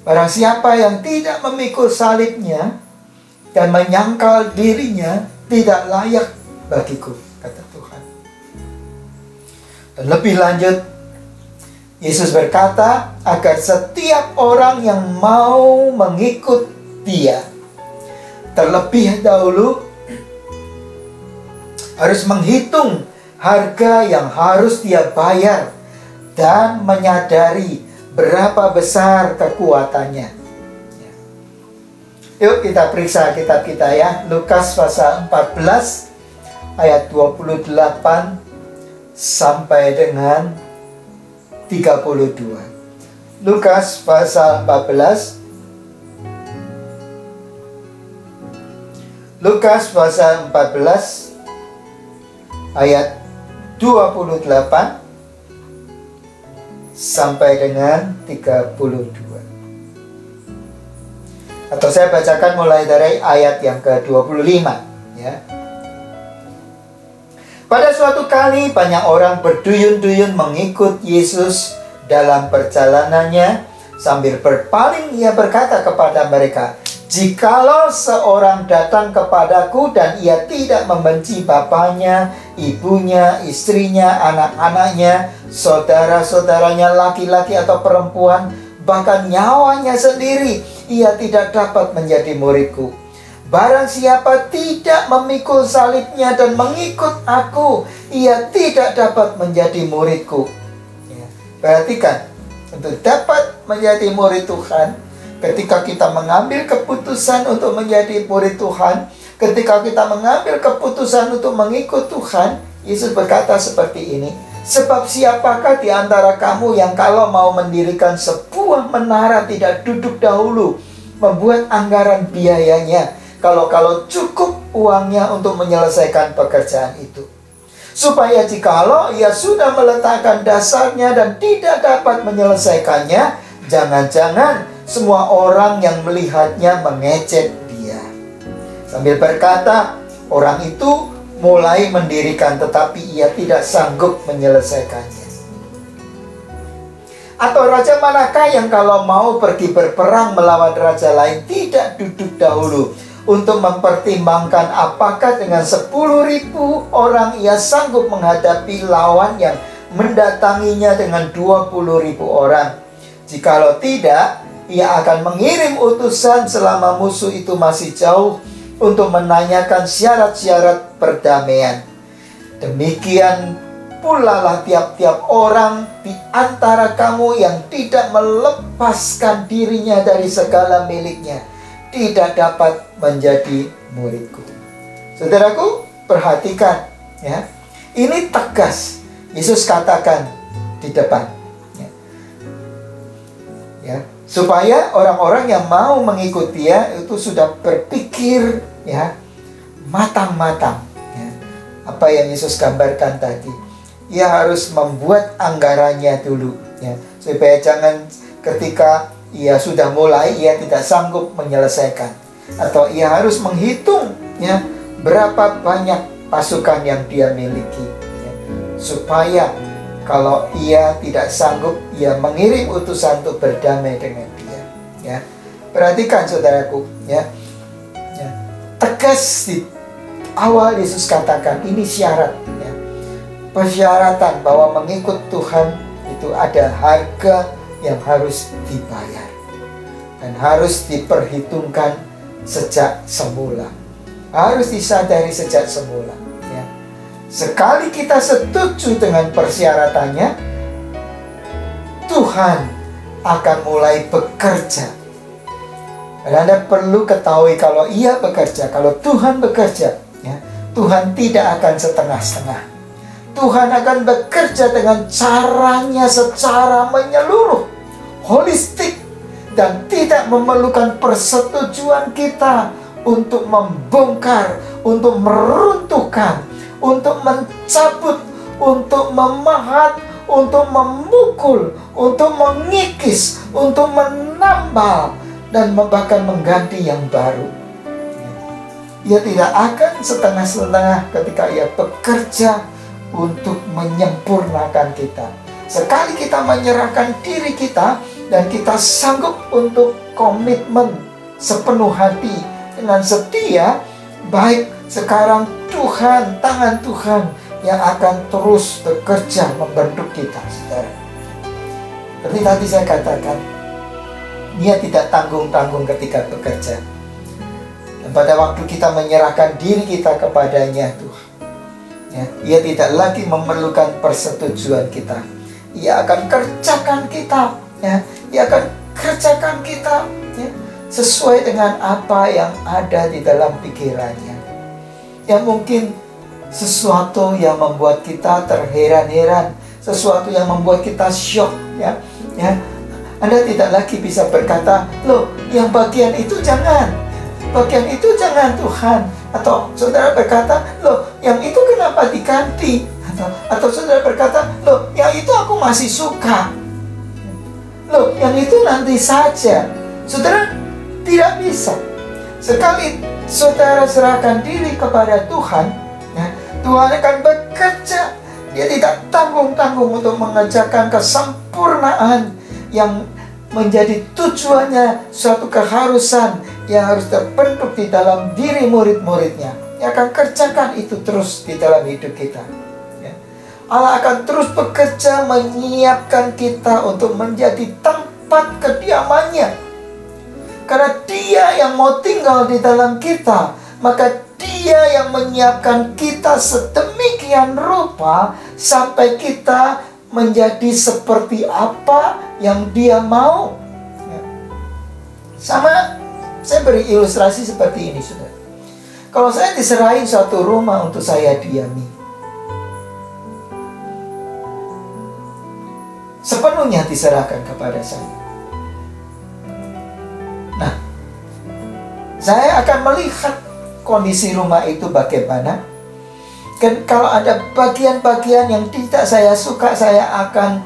barang siapa yang tidak memikul salibnya dan menyangkal dirinya, tidak layak bagiku, kata Tuhan. Dan lebih lanjut, Yesus berkata agar setiap orang yang mau mengikut Dia terlebih dahulu harus menghitung harga yang harus dia bayar dan menyadari berapa besar kekuatannya. Yuk kita periksa kitab kita ya. Lukas pasal 14 ayat 28 sampai dengan 32. Lukas pasal 14. Lukas pasal 14 ayat 28 sampai dengan 32. Atau saya bacakan mulai dari ayat yang ke-25 ya. Pada suatu kali banyak orang berduyun-duyun mengikut Yesus dalam perjalanannya. Sambil berpaling ia berkata kepada mereka, "Jikalau seorang datang kepadaku dan ia tidak membenci bapaknya, ibunya, istrinya, anak-anaknya, saudara-saudaranya laki-laki atau perempuan, bahkan nyawanya sendiri, ia tidak dapat menjadi muridku. Barang siapa tidak memikul salibnya dan mengikut aku, ia tidak dapat menjadi muridku." Ya, perhatikan, untuk dapat menjadi murid Tuhan, ketika kita mengambil keputusan untuk menjadi murid Tuhan, ketika kita mengambil keputusan untuk mengikut Tuhan, Yesus berkata seperti ini, "Sebab siapakah di antara kamu yang kalau mau mendirikan sebuah menara tidak duduk dahulu, membuat anggaran biayanya, kalau cukup uangnya untuk menyelesaikan pekerjaan itu? Supaya jikalau ia sudah meletakkan dasarnya dan tidak dapat menyelesaikannya, jangan-jangan semua orang yang melihatnya mengejek dia." Sambil berkata, orang itu mulai mendirikan tetapi ia tidak sanggup menyelesaikannya. Atau raja manakah yang kalau mau pergi berperang melawan raja lain tidak duduk dahulu untuk mempertimbangkan apakah dengan 10.000 orang ia sanggup menghadapi lawan yang mendatanginya dengan 20.000 orang? Jikalau tidak, ia akan mengirim utusan selama musuh itu masih jauh untuk menanyakan syarat-syarat perdamaian. Demikian pula lah tiap-tiap orang di antara kamu yang tidak melepaskan dirinya dari segala miliknya tidak dapat menjadi muridku. Saudaraku, perhatikan ya. Ini tegas Yesus katakan di depan. Ya, supaya orang-orang yang mau mengikuti Dia itu sudah berpikir ya matang-matang ya. Apa yang Yesus gambarkan tadi, ia harus membuat anggarannya dulu ya, supaya jangan ketika ia sudah mulai ia tidak sanggup menyelesaikan, atau ia harus menghitung ya berapa banyak pasukan yang dia miliki ya, supaya kalau ia tidak sanggup, ia mengirim utusan untuk berdamai dengan dia. Ya, perhatikan saudaraku, ya, tegas di awal Yesus katakan ini syarat, ya, persyaratan bahwa mengikut Tuhan itu ada harga yang harus dibayar dan harus diperhitungkan sejak semula, harus disadari sejak semula. Sekali kita setuju dengan persyaratannya, Tuhan akan mulai bekerja. Dan Anda perlu ketahui kalau Ia bekerja, kalau Tuhan bekerja, ya, Tuhan tidak akan setengah-setengah. Tuhan akan bekerja dengan caranya secara menyeluruh, holistik, dan tidak memerlukan persetujuan kita untuk membongkar, untuk meruntuhkan, untuk mencabut, untuk memahat, untuk memukul, untuk mengikis, untuk menambal, dan bahkan mengganti yang baru. Ia tidak akan setengah-setengah ketika ia bekerja untuk menyempurnakan kita. Sekali kita menyerahkan diri kita dan kita sanggup untuk komitmen sepenuh hati dengan setia, baik sekarang Tuhan, tangan Tuhan yang akan terus bekerja membentuk kita, saudara. Seperti tadi saya katakan, Dia tidak tanggung-tanggung ketika bekerja. Dan pada waktu kita menyerahkan diri kita kepadanya, Tuhan, ya, Ia tidak lagi memerlukan persetujuan kita. Ia akan kerjakan kita, ya, Ia akan kerjakan kita, ya, sesuai dengan apa yang ada di dalam pikirannya. Yang mungkin sesuatu yang membuat kita terheran-heran, sesuatu yang membuat kita syok, ya. Anda tidak lagi bisa berkata, loh, yang bagian itu jangan, bagian itu jangan Tuhan. Atau saudara berkata, loh, yang itu kenapa diganti? Atau saudara berkata, loh, yang itu aku masih suka. Loh, yang itu nanti saja. Saudara tidak bisa. Sekali saudara serahkan diri kepada Tuhan, ya, Tuhan akan bekerja. Dia tidak tanggung-tanggung untuk mengerjakan kesempurnaan yang menjadi tujuannya, suatu keharusan yang harus terbentuk di dalam diri murid-muridnya. Dia akan kerjakan itu terus di dalam hidup kita, ya. Allah akan terus bekerja menyiapkan kita untuk menjadi tempat kediamannya. Karena Dia yang mau tinggal di dalam kita, maka Dia yang menyiapkan kita sedemikian rupa sampai kita menjadi seperti apa yang Dia mau. Sama, saya beri ilustrasi seperti ini, saudara. Kalau saya diserahin suatu rumah untuk saya diami, sepenuhnya diserahkan kepada saya. Nah, saya akan melihat kondisi rumah itu bagaimana. Dan kalau ada bagian-bagian yang tidak saya suka, saya akan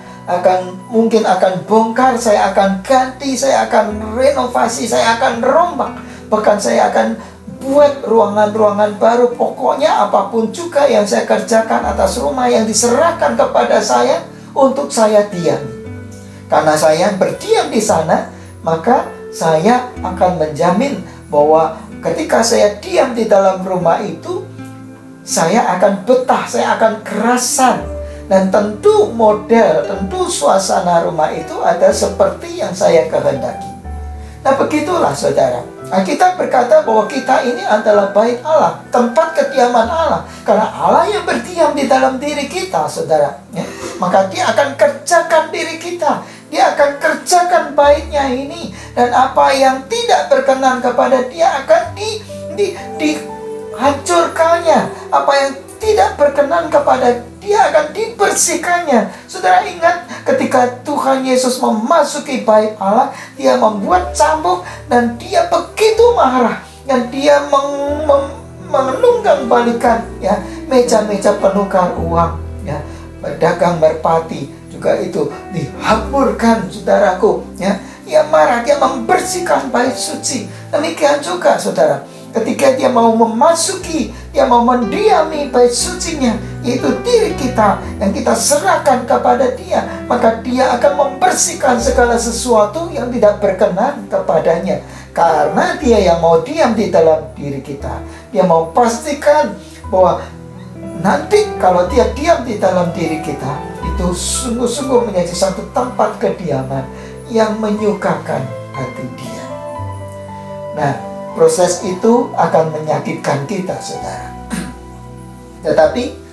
mungkin akan bongkar, saya akan ganti, saya akan renovasi, saya akan rombak. Bahkan saya akan buat ruangan-ruangan baru. Pokoknya apapun juga yang saya kerjakan atas rumah yang diserahkan kepada saya untuk saya diami. Karena saya berdiam di sana, maka saya akan menjamin bahwa ketika saya diam di dalam rumah itu, saya akan betah, saya akan kerasan. Dan tentu model, tentu suasana rumah itu ada seperti yang saya kehendaki. Nah, begitulah saudara. Kita berkata bahwa kita ini adalah bait Allah, tempat kediaman Allah. Karena Allah yang berdiam di dalam diri kita, saudara, ya. Maka Dia akan kerjakan diri kita. Dia akan kerjakan baitnya ini. Dan apa yang tidak berkenan kepada Dia akan dihancurkannya. Apa yang tidak berkenan kepada Dia akan dibersihkannya. Saudara ingat ketika Tuhan Yesus memasuki bait Allah, Dia membuat cambuk dan Dia begitu marah. Dan Dia menunggang balikan, ya, meja-meja penukar uang, ya, pedagang merpati juga itu dihamburkan, saudaraku, ya. Dia marah, Dia membersihkan bait suci. Demikian juga saudara, ketika Dia mau memasuki, Dia mau mendiami bait sucinya, yaitu diri kita yang kita serahkan kepada Dia, maka Dia akan membersihkan segala sesuatu yang tidak berkenan kepadanya. Karena Dia yang mau diam di dalam diri kita. Dia mau pastikan bahwa nanti kalau Dia diam di dalam diri kita, itu sungguh-sungguh menjadi satu tempat kediaman yang menyukakan hati Dia. Nah, proses itu akan menyakitkan kita, saudara. Tetapi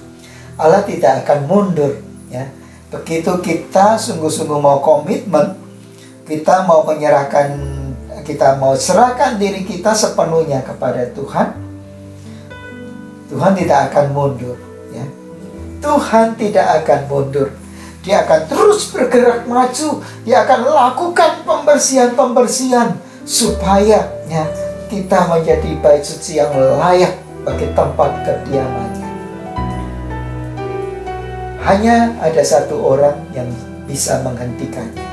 Allah tidak akan mundur, ya. Begitu kita sungguh-sungguh mau komitmen, kita mau menyerahkan, kita mau serahkan diri kita sepenuhnya kepada Tuhan, Tuhan tidak akan mundur, ya. Tuhan tidak akan mundur. Dia akan terus bergerak maju. Dia akan lakukan pembersihan-pembersihan supaya kita menjadi bait suci yang layak bagi tempat kediamannya. Hanya ada satu orang yang bisa menghentikannya.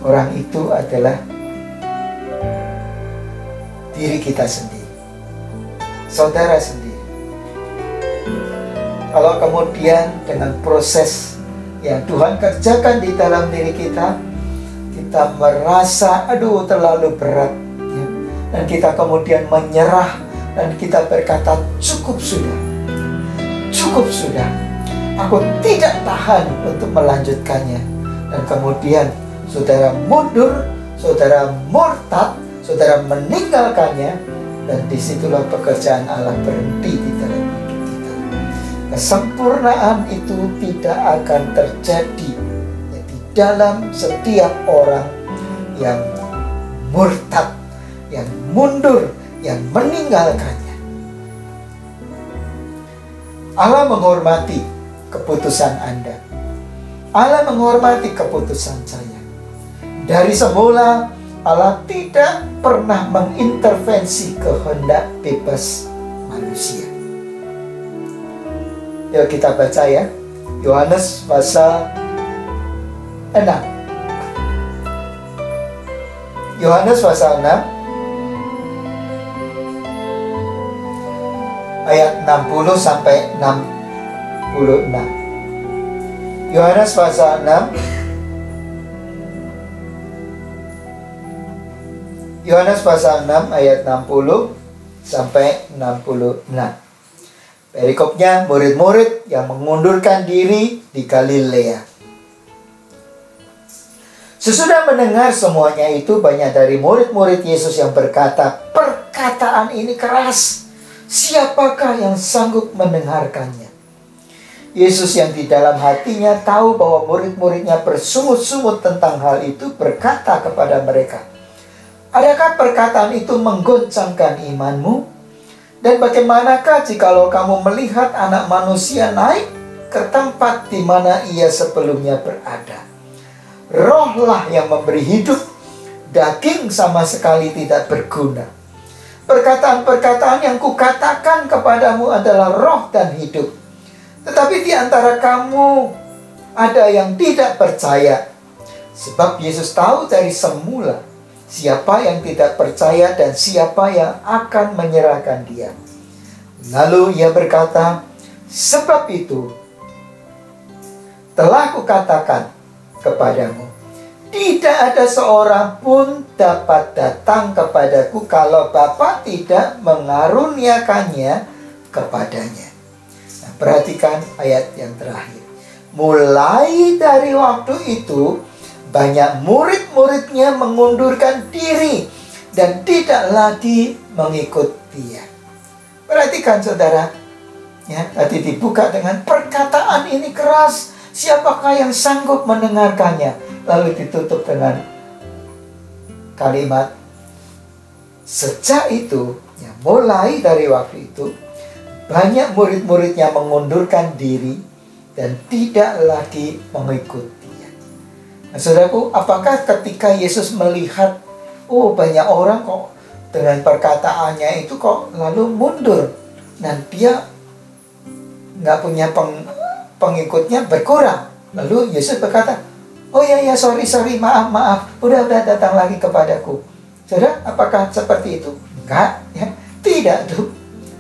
Orang itu adalah diri kita sendiri, saudara sendiri. Kalau kemudian dengan proses yang Tuhan kerjakan di dalam diri kita, kita merasa aduh terlalu berat, dan kita kemudian menyerah, dan kita berkata cukup sudah, aku tidak tahan untuk melanjutkannya. Dan kemudian saudara mundur, saudara murtad, saudara meninggalkannya, dan disitulah pekerjaan Allah berhenti di dalam hidup kita. Kesempurnaan itu tidak akan terjadi di dalam setiap orang yang murtad, yang mundur, yang meninggalkannya. Allah menghormati keputusan Anda. Allah menghormati keputusan saya. Dari semula Allah tidak pernah mengintervensi kehendak bebas manusia. Yuk kita baca ya, Yohanes pasal 6. Yohanes pasal 6 ayat 60 sampai 66. Yohanes pasal 6 Yohanes pasal 6 ayat 60 sampai 66. Perikopnya murid-murid yang mengundurkan diri di Galilea. Sesudah mendengar semuanya itu, banyak dari murid-murid Yesus yang berkata, perkataan ini keras. Siapakah yang sanggup mendengarkannya? Yesus yang di dalam hatinya tahu bahwa murid-muridnya bersungut-sungut tentang hal itu, berkata kepada mereka, adakah perkataan itu menggoncangkan imanmu? Dan bagaimanakah jikalau kamu melihat Anak Manusia naik ke tempat di mana ia sebelumnya berada? Rohlah yang memberi hidup, daging sama sekali tidak berguna. Perkataan-perkataan yang kukatakan kepadamu adalah roh dan hidup. Tetapi di antara kamu ada yang tidak percaya. Sebab Yesus tahu dari semula siapa yang tidak percaya dan siapa yang akan menyerahkan dia. Lalu ia berkata, sebab itu telah kukatakan kepadamu, tidak ada seorang pun dapat datang kepadaku kalau Bapa tidak mengaruniakannya kepadanya. Nah, perhatikan ayat yang terakhir. Mulai dari waktu itu, banyak murid-muridnya mengundurkan diri dan tidak lagi mengikut dia. Perhatikan saudara, ya, tadi dibuka dengan perkataan ini keras. Siapakah yang sanggup mendengarkannya? Lalu ditutup dengan kalimat, sejak itu, ya, mulai dari waktu itu, banyak murid-muridnya mengundurkan diri dan tidak lagi mengikut. Nah, saudaraku, apakah ketika Yesus melihat, oh banyak orang kok dengan perkataannya itu kok lalu mundur, dan dia nggak punya pengikutnya berkurang, lalu Yesus berkata, oh ya sorry, maaf, udah datang lagi kepadaku. Saudara, apakah seperti itu? Enggak, ya, tidak tuh,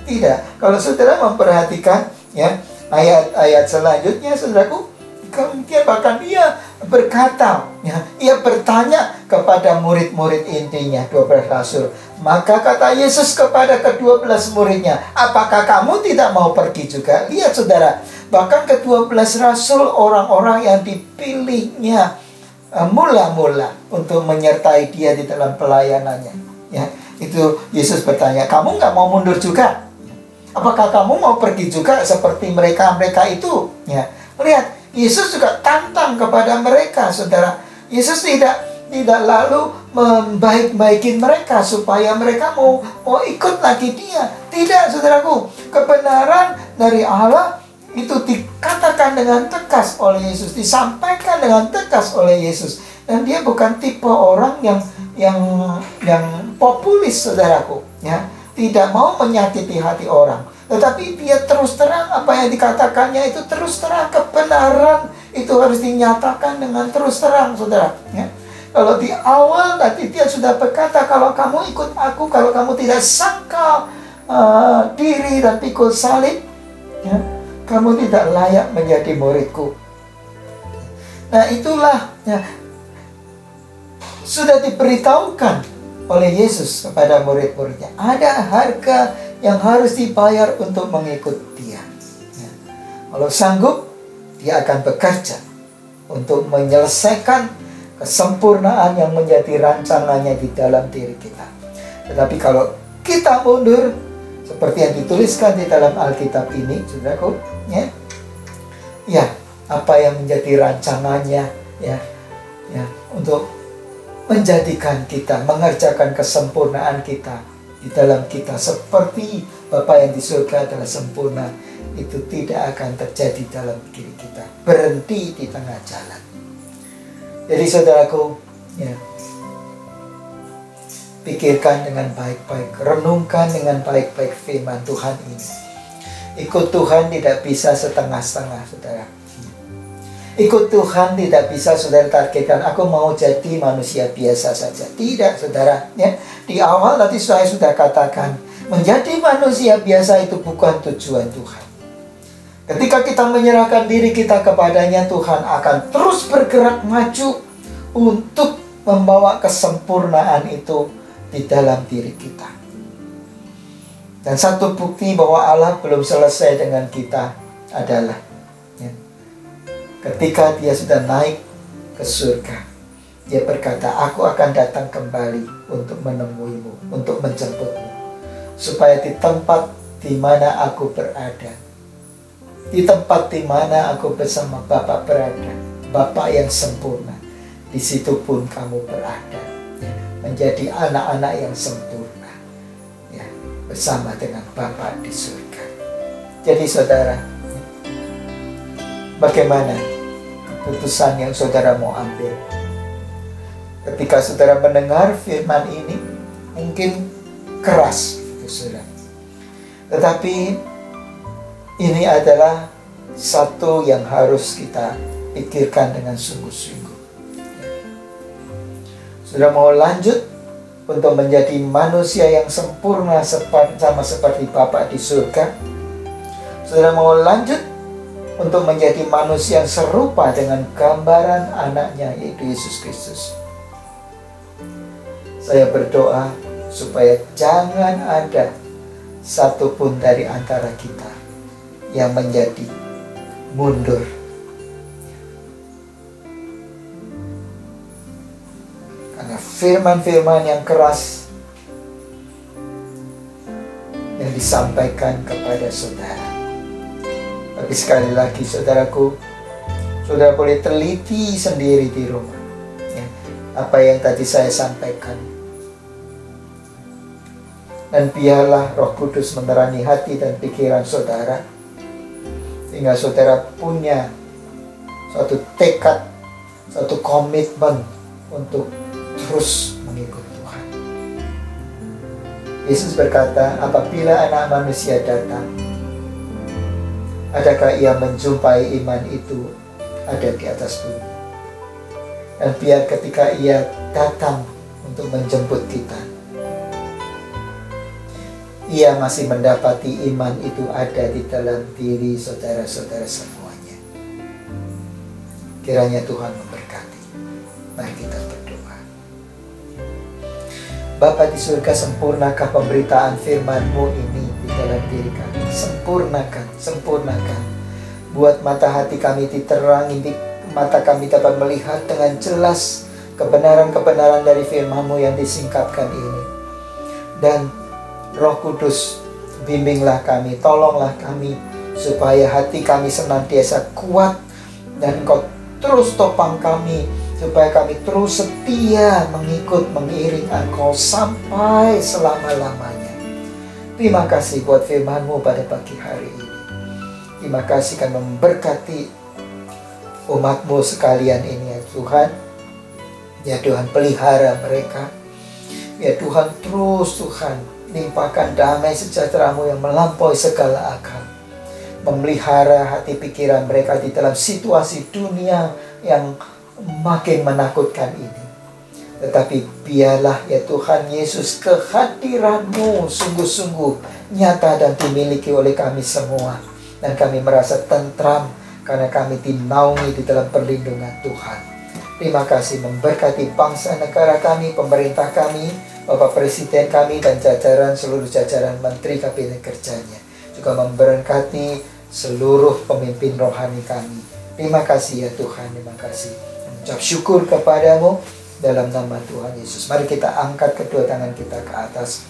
tidak. Kalau saudara memperhatikan, ya, ayat-ayat selanjutnya, saudaraku, kemudian bahkan ia berkata, ya, ia bertanya kepada murid-murid intinya, 12 rasul. Maka kata Yesus kepada ke-12 muridnya, apakah kamu tidak mau pergi juga? Lihat saudara, bahkan ke-12 rasul orang-orang yang dipilihnya mula-mula untuk menyertai dia di dalam pelayanannya. Ya, itu Yesus bertanya, kamu nggak mau mundur juga? Apakah kamu mau pergi juga seperti mereka itu? Ya, lihat. Yesus juga tantang kepada mereka, saudara. Yesus tidak tidak lalu membaik-baikin mereka supaya mereka mau ikut lagi dia. Tidak, saudaraku. Kebenaran dari Allah itu dikatakan dengan tegas oleh Yesus, disampaikan dengan tegas oleh Yesus. Dan dia bukan tipe orang yang populis, saudaraku, ya. Tidak mau menyakiti hati orang. Tetapi dia terus terang apa yang dikatakannya itu terus terang. Kebenaran itu harus dinyatakan dengan terus terang, saudara, ya. Kalau di awal nanti dia sudah berkata, kalau kamu ikut aku, kalau kamu tidak sangkal diri dan pikul salib, ya, kamu tidak layak menjadi muridku. Nah, itulah, ya, sudah diberitahukan oleh Yesus kepada murid-muridnya. Ada harga yang harus dibayar untuk mengikut dia, ya. Kalau sanggup, dia akan bekerja untuk menyelesaikan kesempurnaan yang menjadi rancangannya di dalam diri kita. Tetapi kalau kita mundur, seperti yang dituliskan di dalam Alkitab ini, saudaraku, ya, apa yang menjadi rancangannya, ya, untuk menjadikan kita, mengerjakan kesempurnaan kita di dalam kita seperti Bapa yang di surga adalah sempurna, itu tidak akan terjadi dalam diri kita. Berhenti di tengah jalan. Jadi saudaraku, ya, pikirkan dengan baik-baik, renungkan dengan baik-baik firman Tuhan ini. Ikut Tuhan tidak bisa setengah-setengah, saudara. Ikut Tuhan tidak bisa saudara targetkan, aku mau jadi manusia biasa saja. Tidak, saudara, ya. Di awal tadi saya sudah katakan, menjadi manusia biasa itu bukan tujuan Tuhan. Ketika kita menyerahkan diri kita kepadanya, Tuhan akan terus bergerak maju untuk membawa kesempurnaan itu di dalam diri kita. Dan satu bukti bahwa Allah belum selesai dengan kita adalah, ya, ketika dia sudah naik ke surga, dia berkata, aku akan datang kembali untuk menemuimu, untuk menjemputmu, supaya di tempat di mana aku berada, di tempat di mana aku bersama Bapa berada, Bapa yang sempurna, di situ pun kamu berada, ya, menjadi anak-anak yang sempurna, ya, bersama dengan Bapa di surga. Jadi saudara, bagaimana keputusan yang saudara mau ambil? Ketika saudara mendengar firman ini, mungkin keras, saudara. Tetapi ini adalah satu yang harus kita pikirkan dengan sungguh-sungguh. Saudara mau lanjut untuk menjadi manusia yang sempurna sama seperti Bapa di surga? Saudara mau lanjut untuk menjadi manusia yang serupa dengan gambaran anaknya, yaitu Yesus Kristus? Saya berdoa supaya jangan ada satupun dari antara kita yang menjadi mundur. Karena firman-firman yang keras yang disampaikan kepada saudara. Tapi sekali lagi saudaraku, saudara boleh teliti sendiri di rumah, ya, apa yang tadi saya sampaikan. Dan biarlah Roh Kudus menerangi hati dan pikiran saudara, sehingga saudara punya suatu tekad, suatu komitmen untuk terus mengikut Tuhan. Yesus berkata, apabila Anak Manusia datang, adakah ia menjumpai iman itu ada di atas bumi? Dan biar ketika ia datang untuk menjemput kita, ia masih mendapati iman itu ada di dalam diri saudara-saudara semuanya. Kiranya Tuhan memberkati. Mari kita berdoa. Bapa di surga, sempurnakan pemberitaan firman-Mu ini di dalam diri kami. Sempurnakan, sempurnakan. Buat mata hati kami diterangi, mata kami dapat melihat dengan jelas kebenaran-kebenaran dari firman-Mu yang disingkapkan ini. Dan Roh Kudus, bimbinglah kami, tolonglah kami, supaya hati kami senantiasa kuat, dan Engkau terus topang kami supaya kami terus setia mengiring Engkau sampai selama-lamanya. Terima kasih buat firman-Mu pada pagi hari ini. Terima kasih kan memberkati umat-Mu sekalian ini ya Tuhan. Ya Tuhan, pelihara mereka. Ya Tuhan, terus Tuhan limpahkan damai sejahtera-Mu yang melampaui segala akal. Memelihara hati pikiran mereka di dalam situasi dunia yang makin menakutkan ini. Tetapi biarlah ya Tuhan Yesus, kehadiran-Mu sungguh-sungguh nyata dan dimiliki oleh kami semua. Dan kami merasa tentram karena kami dinaungi di dalam perlindungan Tuhan. Terima kasih, memberkati bangsa negara kami, pemerintah kami, Bapak Presiden kami, dan jajaran seluruh jajaran Menteri Kabinet Kerjanya. Juga memberkati seluruh pemimpin rohani kami. Terima kasih ya Tuhan, terima kasih. Mengucap syukur kepadamu dalam nama Tuhan Yesus. Mari kita angkat kedua tangan kita ke atas.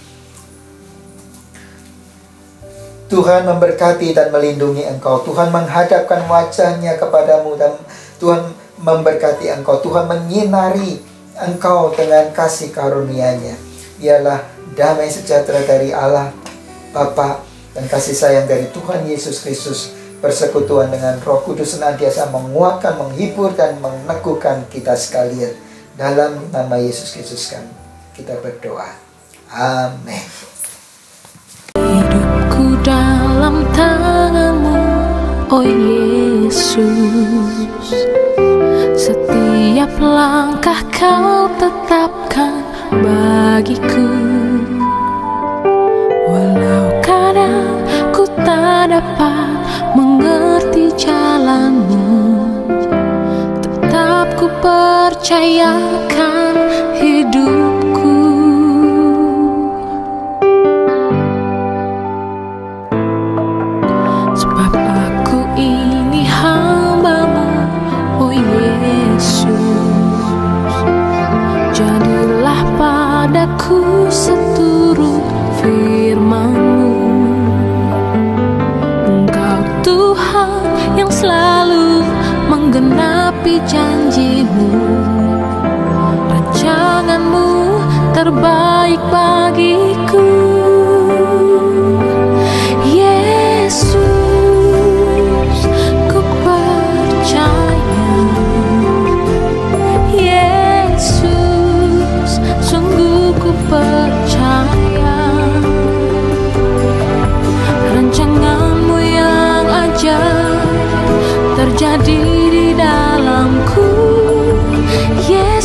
Tuhan memberkati dan melindungi engkau. Tuhan menghadapkan wajahnya kepadamu dan Tuhan memberkati engkau. Tuhan menyinari engkau dengan kasih karunia-Nya. Biarlah damai sejahtera dari Allah Bapa dan kasih sayang dari Tuhan Yesus Kristus, persekutuan dengan Roh Kudus senantiasa menguatkan, menghibur dan meneguhkan kita sekalian. Dalam nama Yesus Kristus kami kita berdoa. Amin.
Hidupku dalam tangan-Mu, oh Yesus. Setiap langkah Kau tetapkan bagiku. Walau kadang ku tak dapat mengerti jalan-Mu, tetap ku percayakan hidupku. Sebab aku ini hamba-Mu, oh Yesus. Jadilah padaku seturut firman-Mu. Engkau Tuhan yang selalu menggenapi janji-Mu. Rancangan-Mu terbaik bagiku. Yesus, ku percaya. Yesus, sungguh ku percaya. Rancangan-Mu yang ajaib terjadi di dalamku. Yesus,